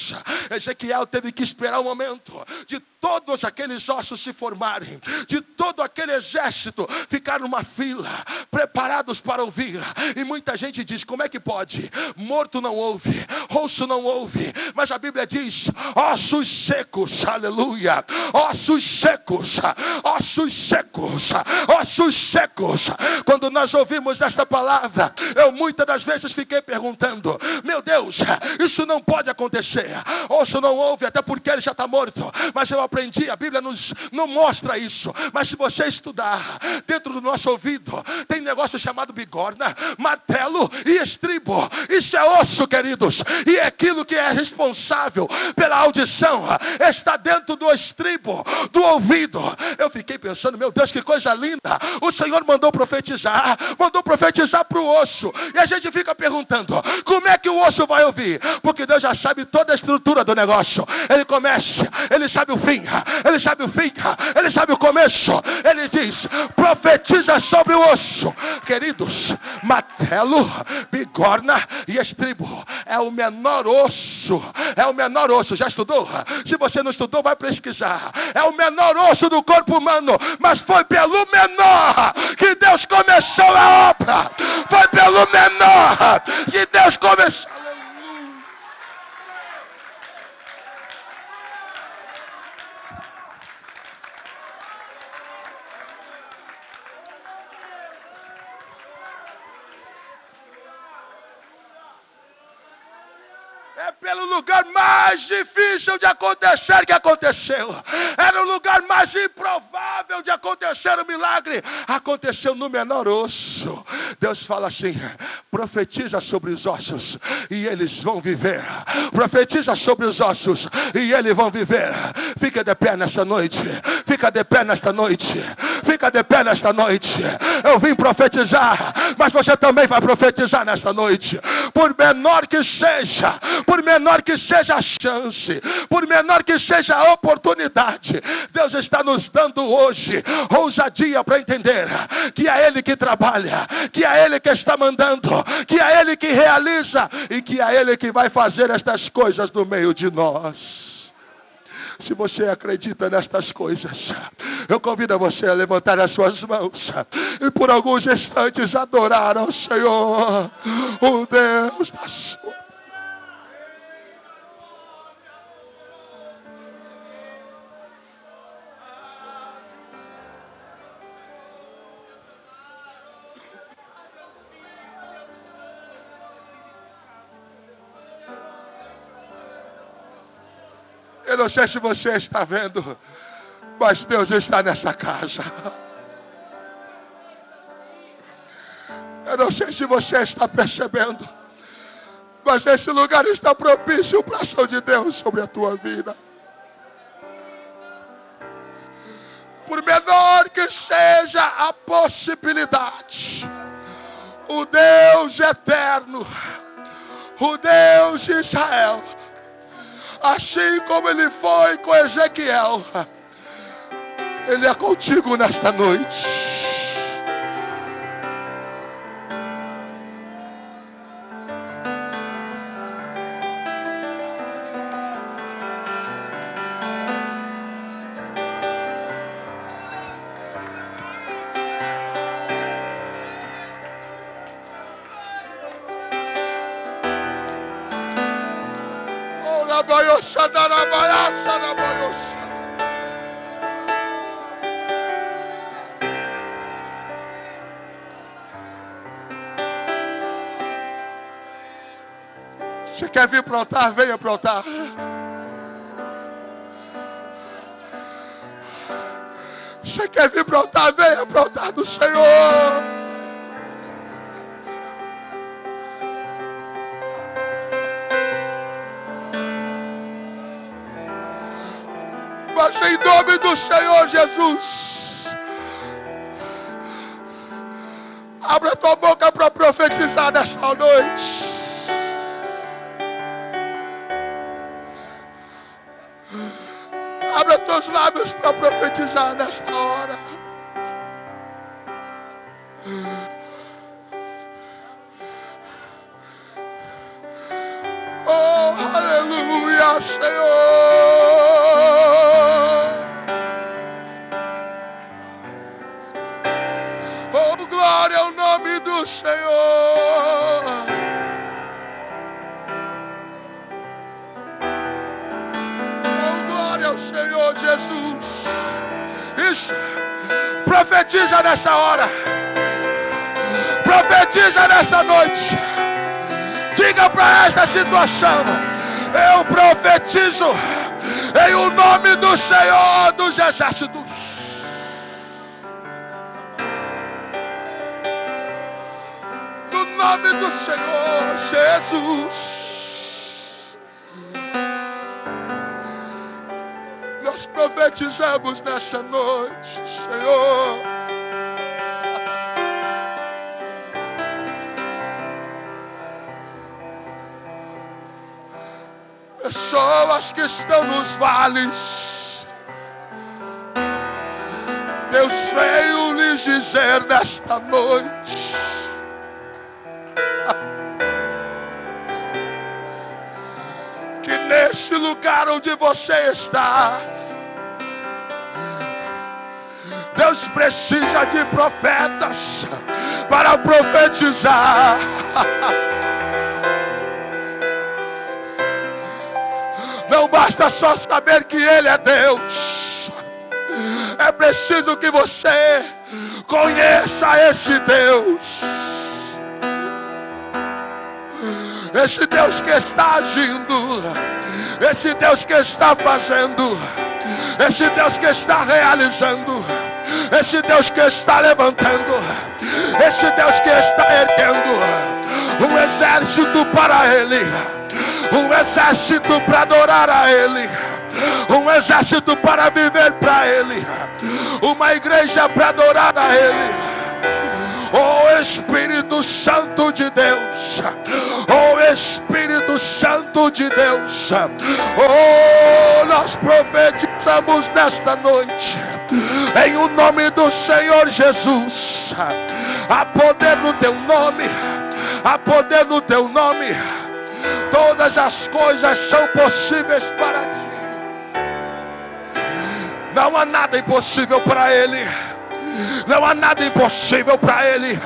Ezequiel teve que esperar o momento de todos aqueles ossos se formarem, de todo aquele exército ficar numa fila, preparados para ouvir. E muita gente diz, como é que pode? Morto não ouve, osso não ouve. Mas a Bíblia diz, ossos secos, aleluia, ossos secos, ossos secos, ossos secos. Quando nós ouvimos esta palavra, eu muitas das vezes fiquei perguntando, meu Deus, isso não pode acontecer. Osso não ouve, até porque ele já está morto. Mas eu aprendi, a Bíblia não mostra isso. Mas se você estudar, dentro do nosso ouvido tem negócio chamado bigorna, martelo e estribo. Isso é osso, queridos. E é aquilo que é responsável pela audição está dentro do estribo, do ouvido. Eu fiquei pensando, meu Deus, que coisa linda. O Senhor mandou profetizar para o osso. E a gente fica perguntando, como é que o osso vai ouvir? Porque Deus já sabe toda a estrutura do negócio. Ele começa, ele sabe o fim, ele sabe o fim, ele sabe o começo. Ele diz, profetiza sobre o osso. Queridos, martelo, bigorna e estribo é o menor osso. É o menor osso. Já estudou? Se você não estudou, vai pesquisar. É o menor osso do corpo humano, mas foi pelo menor que Deus começou a obra. Foi pelo menor que Deus começou. É pelo lugar mais difícil de acontecer que aconteceu. Era o lugar mais improvável de acontecer o milagre. Aconteceu no menor osso. Deus fala assim, profetiza sobre os ossos e eles vão viver. Profetiza sobre os ossos e eles vão viver. Fica de pé nesta noite. Fica de pé nesta noite. Fica de pé nesta noite. Eu vim profetizar, mas você também vai profetizar nesta noite. Por menor que seja a chance, por menor que seja a oportunidade, Deus está nos dando hoje ousadia para entender que é Ele que trabalha, que é Ele que está mandando, que é Ele que realiza e que é Ele que vai fazer estas coisas no meio de nós. Se você acredita nestas coisas, eu convido você a levantar as suas mãos e por alguns instantes adorar ao Senhor, o Deus da sua. Eu não sei se você está vendo, mas Deus está nessa casa. Eu não sei se você está percebendo, mas esse lugar está propício para a ação de Deus sobre a tua vida. Por menor que seja a possibilidade, o Deus eterno, o Deus de Israel, assim como Ele foi com Ezequiel, Ele é contigo nesta noite. Você quer vir para o altar? Venha para o altar. Você quer vir para o altar? Venha para o altar do Senhor. Mas em nome do Senhor Jesus, abra tua boca para profetizar nesta noite. Abra teus lábios para profetizar nesta hora. Oh, aleluia, Senhor. Oh, glória ao nome do Senhor. Senhor Jesus, isso, profetiza nessa hora, profetiza nessa noite, diga para esta situação: eu profetizo em o nome do Senhor dos Exércitos. No nome do Senhor Jesus. Profetizamos nessa noite, Senhor. Pessoas que estão nos vales, Deus veio lhes dizer nesta noite: que nesse lugar onde você está, Deus precisa de profetas para profetizar. Não basta só saber que Ele é Deus. É preciso que você conheça esse Deus. Esse Deus que está agindo. Esse Deus que está fazendo. Esse Deus que está realizando. Esse Deus que está levantando. Esse Deus que está erguendo um exército para Ele. Um exército para adorar a Ele. um exército para viver para Ele, uma igreja para adorar a Ele. Oh Espírito Santo de Deus, oh Espírito Santo de Deus, oh, nós profetizamos nesta noite, em o nome do Senhor Jesus, há poder no Teu nome, há poder no Teu nome, todas as coisas são possíveis para Ti, não há nada impossível para Ele. Não há nada impossível para Ele.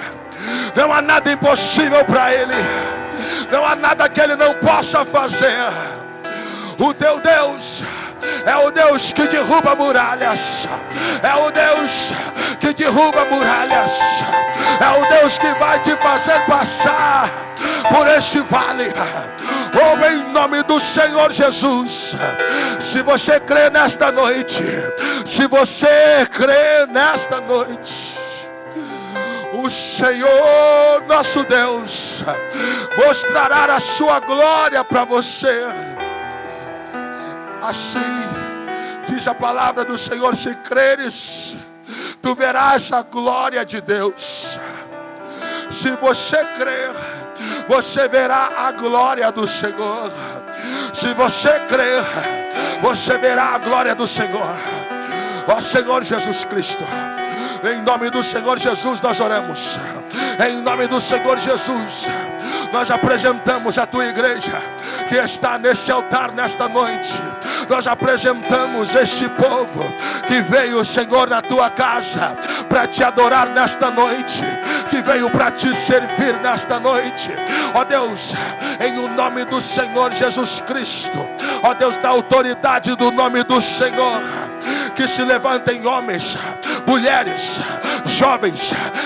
Não há nada impossível para Ele. Não há nada que Ele não possa fazer. O teu Deus é o Deus que derruba muralhas. É o Deus que derruba muralhas. É o Deus que vai te fazer passar por este vale. Oh, em nome do Senhor Jesus. Se você crê nesta noite, se você crê nesta noite, o Senhor nosso Deus mostrará a sua glória para você. Assim diz a palavra do Senhor: se creres, tu verás a glória de Deus. Se você crer, você verá a glória do Senhor. Se você crer, você verá a glória do Senhor. Ó Senhor Jesus Cristo, em nome do Senhor Jesus nós oramos. Em nome do Senhor Jesus, nós apresentamos a Tua igreja que está neste altar nesta noite. Nós apresentamos este povo que veio, Senhor, na Tua casa para Te adorar nesta noite, que veio para Te servir nesta noite. Ó Deus, em o nome do Senhor Jesus Cristo, ó Deus, da autoridade do nome do Senhor, que se levantem homens, mulheres, jovens,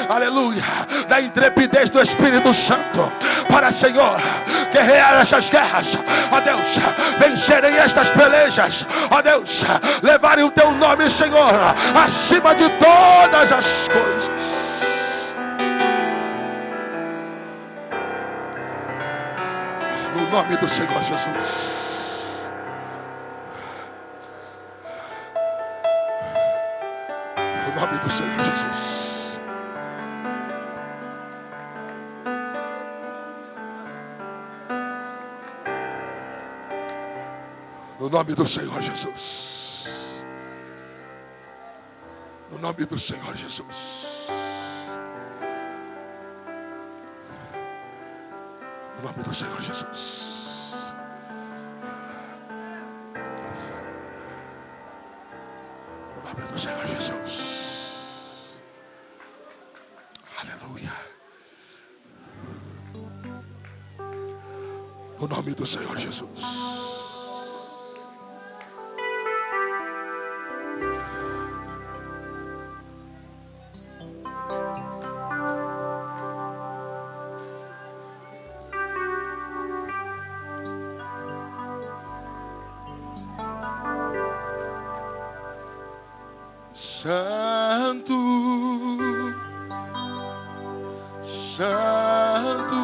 aleluia, da intrepidez do Espírito Santo, para, Senhor, guerrear essas guerras, ó Deus, vencerem estas pelejas, ó Deus, levarem o Teu nome, Senhor, acima de todas as coisas. No nome do Senhor Jesus. No nome do Senhor Jesus. No nome do Senhor Jesus. No nome do Senhor Jesus. No nome do Senhor Jesus. No nome do Senhor Jesus. Aleluia. No nome do Senhor Jesus. Santo, Santo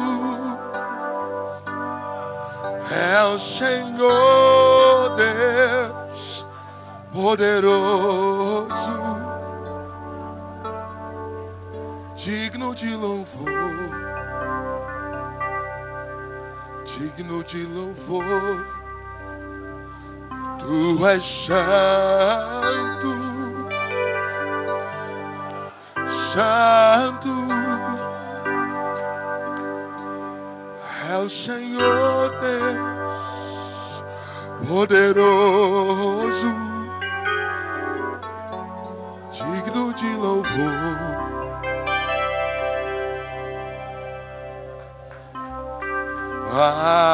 é o Senhor Deus poderoso, digno de louvor, digno de louvor. Tu és santo, Santo é o Senhor Deus poderoso, digno de louvor. Amém.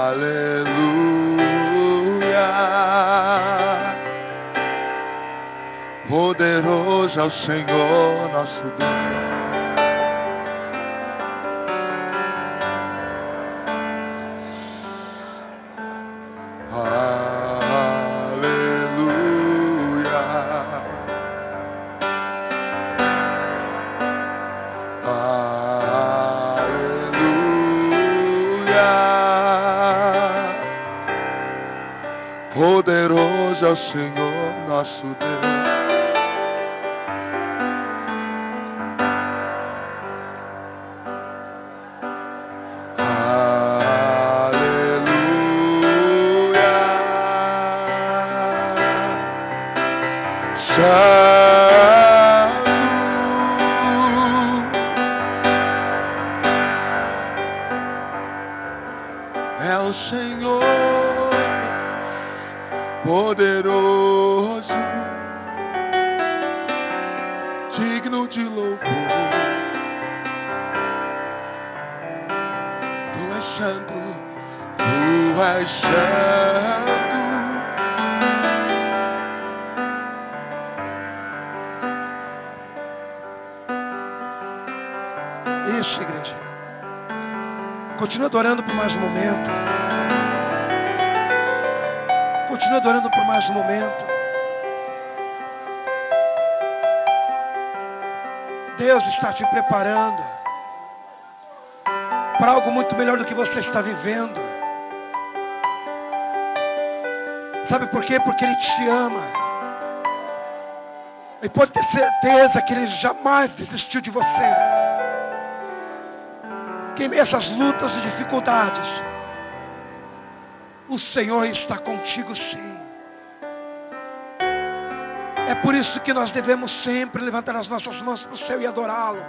Aleluia. Poderoso é o Senhor nosso Deus. Aleluia. Poderoso é o Senhor nosso Deus. É o Senhor poderoso, digno de louvor. Tu és santo, tu és santo. Isso, igreja. Continua adorando por mais um momento. Continua adorando por mais um momento. Deus está te preparando para algo muito melhor do que você está vivendo. Sabe por quê? Porque Ele te ama. E pode ter certeza que Ele jamais desistiu de você. Que em meio a essas lutas e dificuldades, o Senhor está contigo sim. É por isso que nós devemos sempre levantar as nossas mãos para o céu e adorá-lo.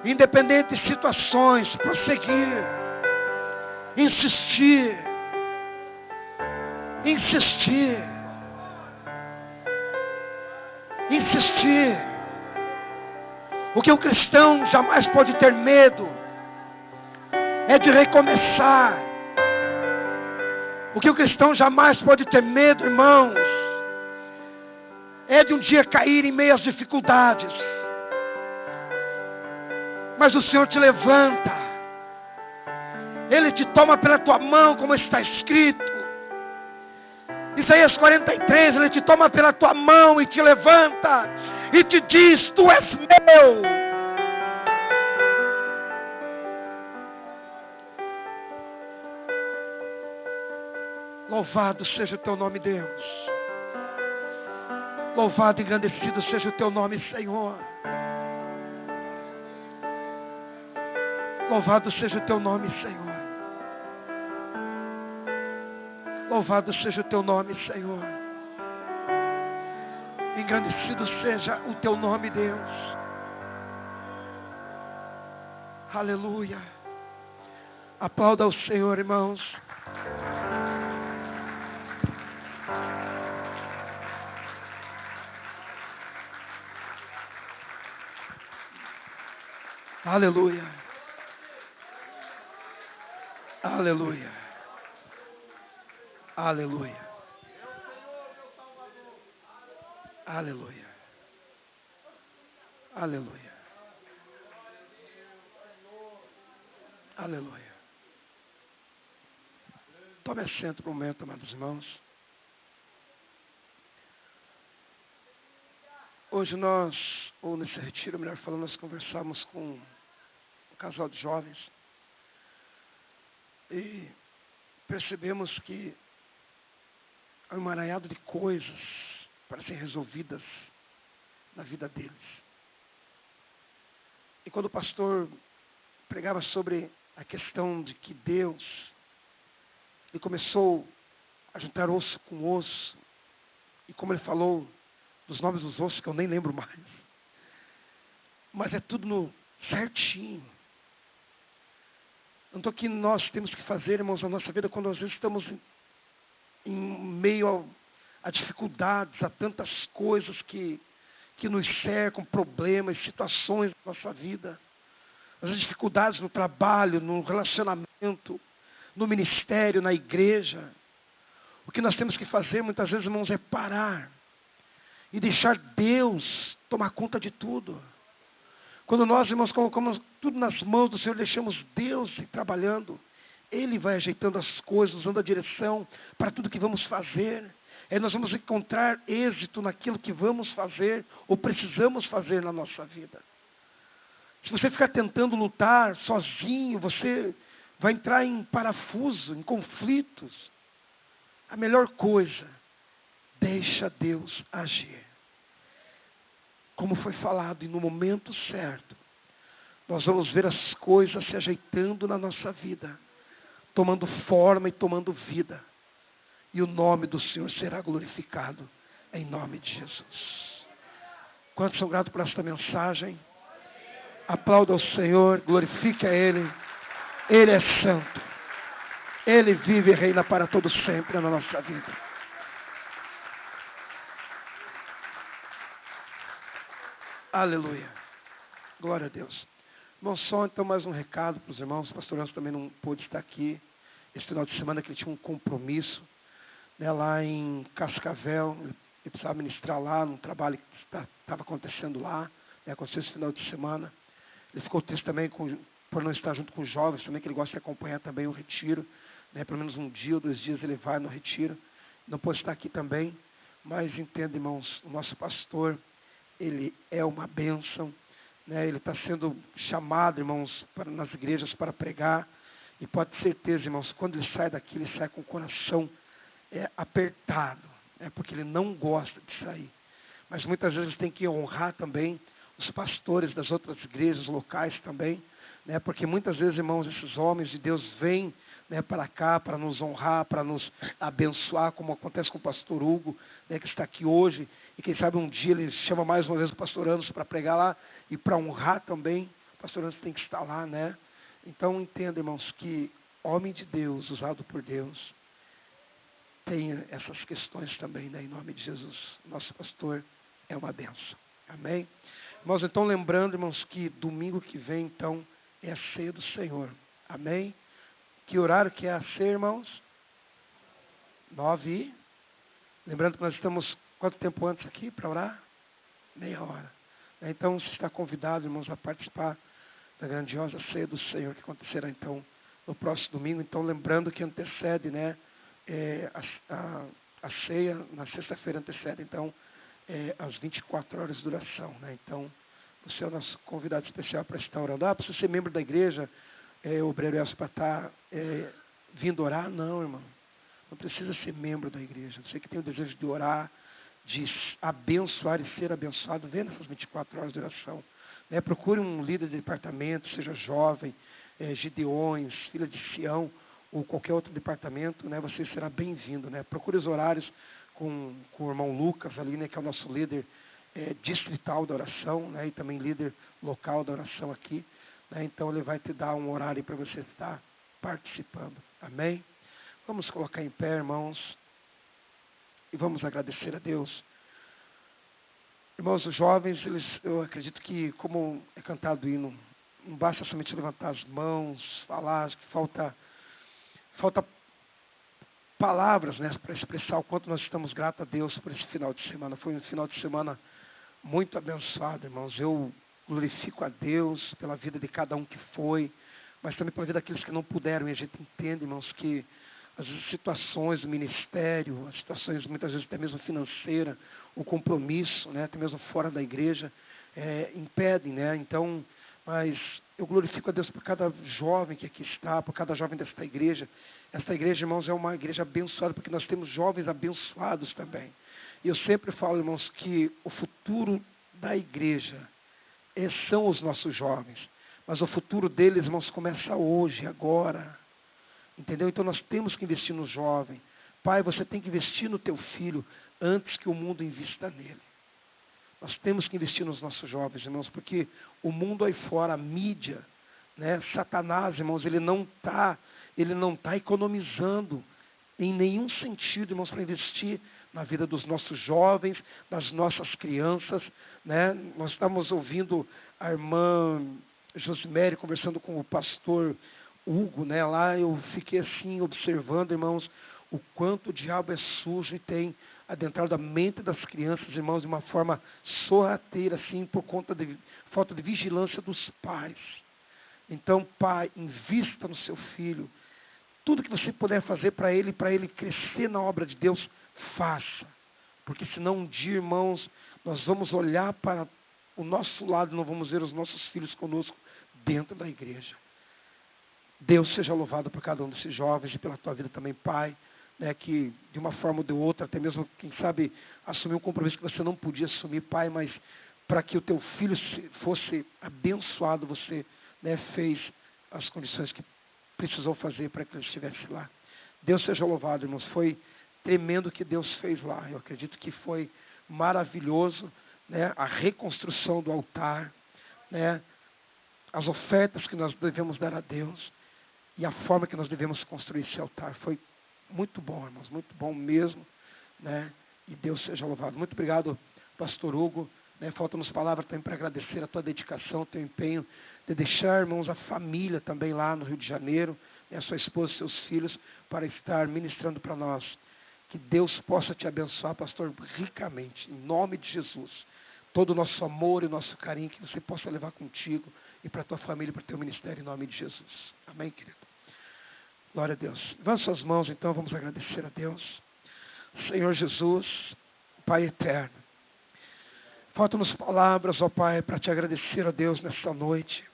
Independente de situações, prosseguir, insistir, insistir, insistir. O que o cristão jamais pode ter medo é de recomeçar. O que o cristão jamais pode ter medo, irmãos, é de um dia cair em meio às dificuldades. Mas o Senhor te levanta. Ele te toma pela tua mão, como está escrito. Isaías 43, Ele te toma pela tua mão e te levanta e te diz: tu és meu. Louvado seja o teu nome, Deus. Louvado e engrandecido seja o teu nome, Senhor. Louvado seja o teu nome, Senhor. Louvado seja o teu nome, Senhor. Engrandecido seja o teu nome, Deus. Aleluia. Aplauda ao Senhor, irmãos. Aleluia. Aleluia. Aleluia. Aleluia. Aleluia. Aleluia. Tome assento por um momento, amados irmãos. Hoje nós, ou nesse retiro, melhor falando, nós conversamos com um casal de jovens e percebemos que há um emaranhado de coisas para serem resolvidas na vida deles. E quando o pastor pregava sobre a questão de que Deus, ele começou a juntar osso com osso, e como ele falou dos nomes dos ossos, que eu nem lembro mais, mas é tudo no certinho. Então o que nós temos que fazer, irmãos, na nossa vida, quando às vezes estamos em meio a dificuldades, a tantas coisas que nos cercam, problemas, situações na nossa vida, as dificuldades no trabalho, no relacionamento, no ministério, na igreja. O que nós temos que fazer muitas vezes, irmãos, é parar e deixar Deus tomar conta de tudo. Quando nós, irmãos, colocamos tudo nas mãos do Senhor, deixamos Deus ir trabalhando, Ele vai ajeitando as coisas, nos dando a direção para tudo que vamos fazer. Aí nós vamos encontrar êxito naquilo que vamos fazer ou precisamos fazer na nossa vida. Se você ficar tentando lutar sozinho, você vai entrar em parafuso, em conflitos. A melhor coisa, deixa Deus agir. Como foi falado, e no momento certo, nós vamos ver as coisas se ajeitando na nossa vida, tomando forma e tomando vida. E o nome do Senhor será glorificado, em nome de Jesus. Quantos são gratos por esta mensagem? Aplauda ao Senhor, glorifique a Ele. Ele é santo. Ele vive e reina para todo sempre na nossa vida. Aleluia. Glória a Deus. Irmão, só então mais um recado para os irmãos. O pastor Anderson também não pôde estar aqui esse final de semana, que ele tinha um compromisso, né, lá em Cascavel. Ele precisava ministrar lá, num trabalho que estava acontecendo lá, né, aconteceu esse final de semana. Ele ficou triste também por não estar junto com os jovens, também, que ele gosta de acompanhar também o retiro, né, pelo menos um dia ou 2 dias ele vai no retiro. Não pôde estar aqui também, mas entenda, irmãos, o nosso pastor, ele é uma bênção, né? Ele está sendo chamado, irmãos, nas igrejas para pregar, e pode ter certeza, irmãos, quando ele sai daqui, ele sai com o coração apertado, né? Porque ele não gosta de sair. Mas muitas vezes tem que honrar também os pastores das outras igrejas locais também, né? Porque muitas vezes, irmãos, esses homens de Deus vêm, né, para cá, para nos honrar, para nos abençoar, como acontece com o pastor Hugo, né, que está aqui hoje, e quem sabe um dia ele chama mais uma vez o pastor Anderson para pregar lá, e para honrar também, o pastor Anderson tem que estar lá, né? Então entenda, irmãos, que homem de Deus, usado por Deus, tem essas questões também, né, em nome de Jesus. Nosso pastor é uma bênção. Amém? Irmãos, então lembrando, irmãos, que domingo que vem, então, é a ceia do Senhor. Amém? Que horário que é a ceia, irmãos? 9. Lembrando que nós estamos quanto tempo antes aqui para orar? Meia hora. Então, você está convidado, irmãos, a participar da grandiosa ceia do Senhor, que acontecerá, então, no próximo domingo. Então, lembrando que antecede, né, a ceia, na sexta-feira antecede, então, as 24 horas de duração, né? Então, você é o nosso convidado especial para estar orando. Precisa ser membro da igreja, o obreiro Elcio, para estar vindo orar? Não, irmão. Não precisa ser membro da igreja. Você que tem o desejo de orar, de abençoar e ser abençoado, venha nessas 24 horas de oração. Né? Procure um líder de departamento, seja jovem, Gideões, Filha de Sião, ou qualquer outro departamento, né? Você será bem-vindo. Né? Procure os horários com o irmão Lucas ali, né, que é o nosso líder distrital da oração, né, e também líder local da oração aqui. Né? Então ele vai te dar um horário para você estar participando. Amém? Vamos colocar em pé, irmãos, e vamos agradecer a Deus. Irmãos, os jovens, eu acredito que, como é cantado o hino, não basta somente levantar as mãos, falar, acho que falta palavras, né, para expressar o quanto nós estamos gratos a Deus por esse final de semana. Foi um final de semana muito abençoado, irmãos. Eu glorifico a Deus pela vida de cada um que foi, mas também pela vida daqueles que não puderam. E a gente entende, irmãos, que as situações do ministério, as situações muitas vezes até mesmo financeira, o compromisso, né, até mesmo fora da igreja, impedem, né? Então, mas eu glorifico a Deus por cada jovem que aqui está, por cada jovem desta igreja. Esta igreja, irmãos, é uma igreja abençoada, porque nós temos jovens abençoados também. E eu sempre falo, irmãos, que o futuro da igreja são os nossos jovens. Mas o futuro deles, irmãos, começa hoje, agora. Entendeu? Então nós temos que investir no jovem. Pai, você tem que investir no teu filho antes que o mundo invista nele. Nós temos que investir nos nossos jovens, irmãos, porque o mundo aí fora, a mídia, né, Satanás, irmãos, ele não está economizando em nenhum sentido, irmãos, para investir na vida dos nossos jovens, das nossas crianças, né? Nós estamos ouvindo a irmã Josimere conversando com o pastor Hugo, né? Lá eu fiquei assim observando, irmãos, o quanto o diabo é sujo e tem adentrado a mente das crianças, irmãos, de uma forma sorrateira, assim, por conta de falta de vigilância dos pais. Então, pai, invista no seu filho. Tudo que você puder fazer para ele crescer na obra de Deus, faça. Porque senão um dia, irmãos, nós vamos olhar para o nosso lado, não vamos ver os nossos filhos conosco dentro da igreja. Deus seja louvado por cada um desses jovens e pela tua vida também, Pai, né, que de uma forma ou de outra, até mesmo, quem sabe, assumir um compromisso que você não podia assumir, Pai, mas para que o teu filho fosse abençoado, você, né, fez as condições que precisou fazer para que ele estivesse lá. Deus seja louvado, irmãos. Foi tremendo o que Deus fez lá. Eu acredito que foi maravilhoso, né, a reconstrução do altar, né, as ofertas que nós devemos dar a Deus e a forma que nós devemos construir esse altar. Foi muito bom, irmãos, muito bom mesmo, né? E Deus seja louvado. Muito obrigado, pastor Hugo, né? Faltam-nos palavras também para agradecer a tua dedicação, o teu empenho de deixar, irmãos, a família também lá no Rio de Janeiro, né? A sua esposa e seus filhos, para estar ministrando para nós. Que Deus possa te abençoar, pastor, ricamente, em nome de Jesus. Todo o nosso amor e o nosso carinho que você possa levar contigo e para a tua família, para o teu ministério, em nome de Jesus. Amém, querido? Glória a Deus. Levante suas mãos, então, vamos agradecer a Deus. Senhor Jesus, Pai eterno, faltam-nos palavras, ó Pai, para te agradecer a Deus nesta noite.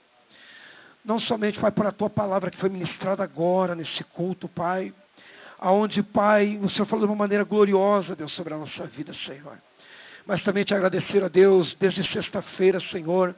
Não somente, Pai, por a tua palavra que foi ministrada agora, nesse culto, Pai, aonde, Pai, o Senhor falou de uma maneira gloriosa, Deus, sobre a nossa vida, Senhor. Mas também te agradecer a Deus desde sexta-feira, Senhor,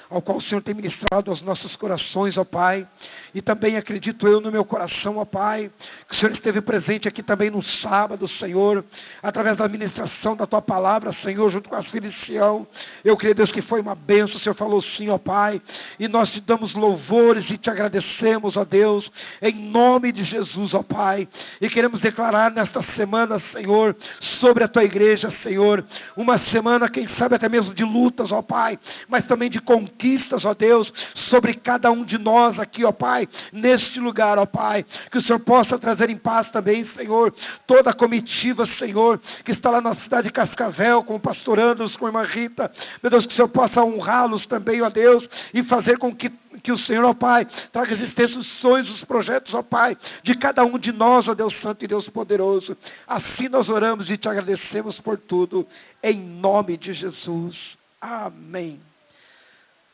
ao qual o Senhor tem ministrado aos nossos corações, ó Pai. E também acredito eu no meu coração, ó Pai, que o Senhor esteve presente aqui também no sábado, Senhor, através da ministração da Tua palavra, Senhor, junto com as filhas de Sião. Eu creio, Deus, que foi uma bênção. O Senhor falou sim, ó Pai. E nós te damos louvores e te agradecemos, ó Deus, em nome de Jesus, ó Pai. E queremos declarar nesta semana, Senhor, sobre a Tua igreja, Senhor, uma semana, quem sabe até mesmo de lutas, ó Pai, mas também de conquistas, ó Deus, sobre cada um de nós aqui, ó Pai, neste lugar, ó Pai, que o Senhor possa trazer em paz também, Senhor, toda a comitiva, Senhor, que está lá na cidade de Cascavel, com o pastor Anderson, com a irmã Rita, meu Deus, que o Senhor possa honrá-los também, ó Deus, e fazer com que o Senhor, ó Pai, traga existência os sonhos, os projetos, ó Pai, de cada um de nós, ó Deus Santo e Deus Poderoso. Assim nós oramos e te agradecemos por tudo, em nome de Jesus. Amém.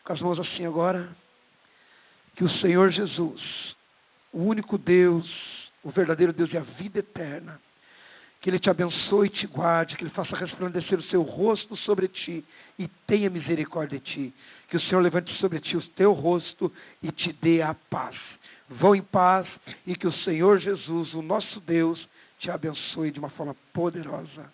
Com as mãos assim agora, que o Senhor Jesus, o único Deus, o verdadeiro Deus e a vida eterna, que Ele te abençoe e te guarde, que Ele faça resplandecer o seu rosto sobre ti e tenha misericórdia de ti. Que o Senhor levante sobre ti o teu rosto e te dê a paz. Vão em paz e que o Senhor Jesus, o nosso Deus, te abençoe de uma forma poderosa.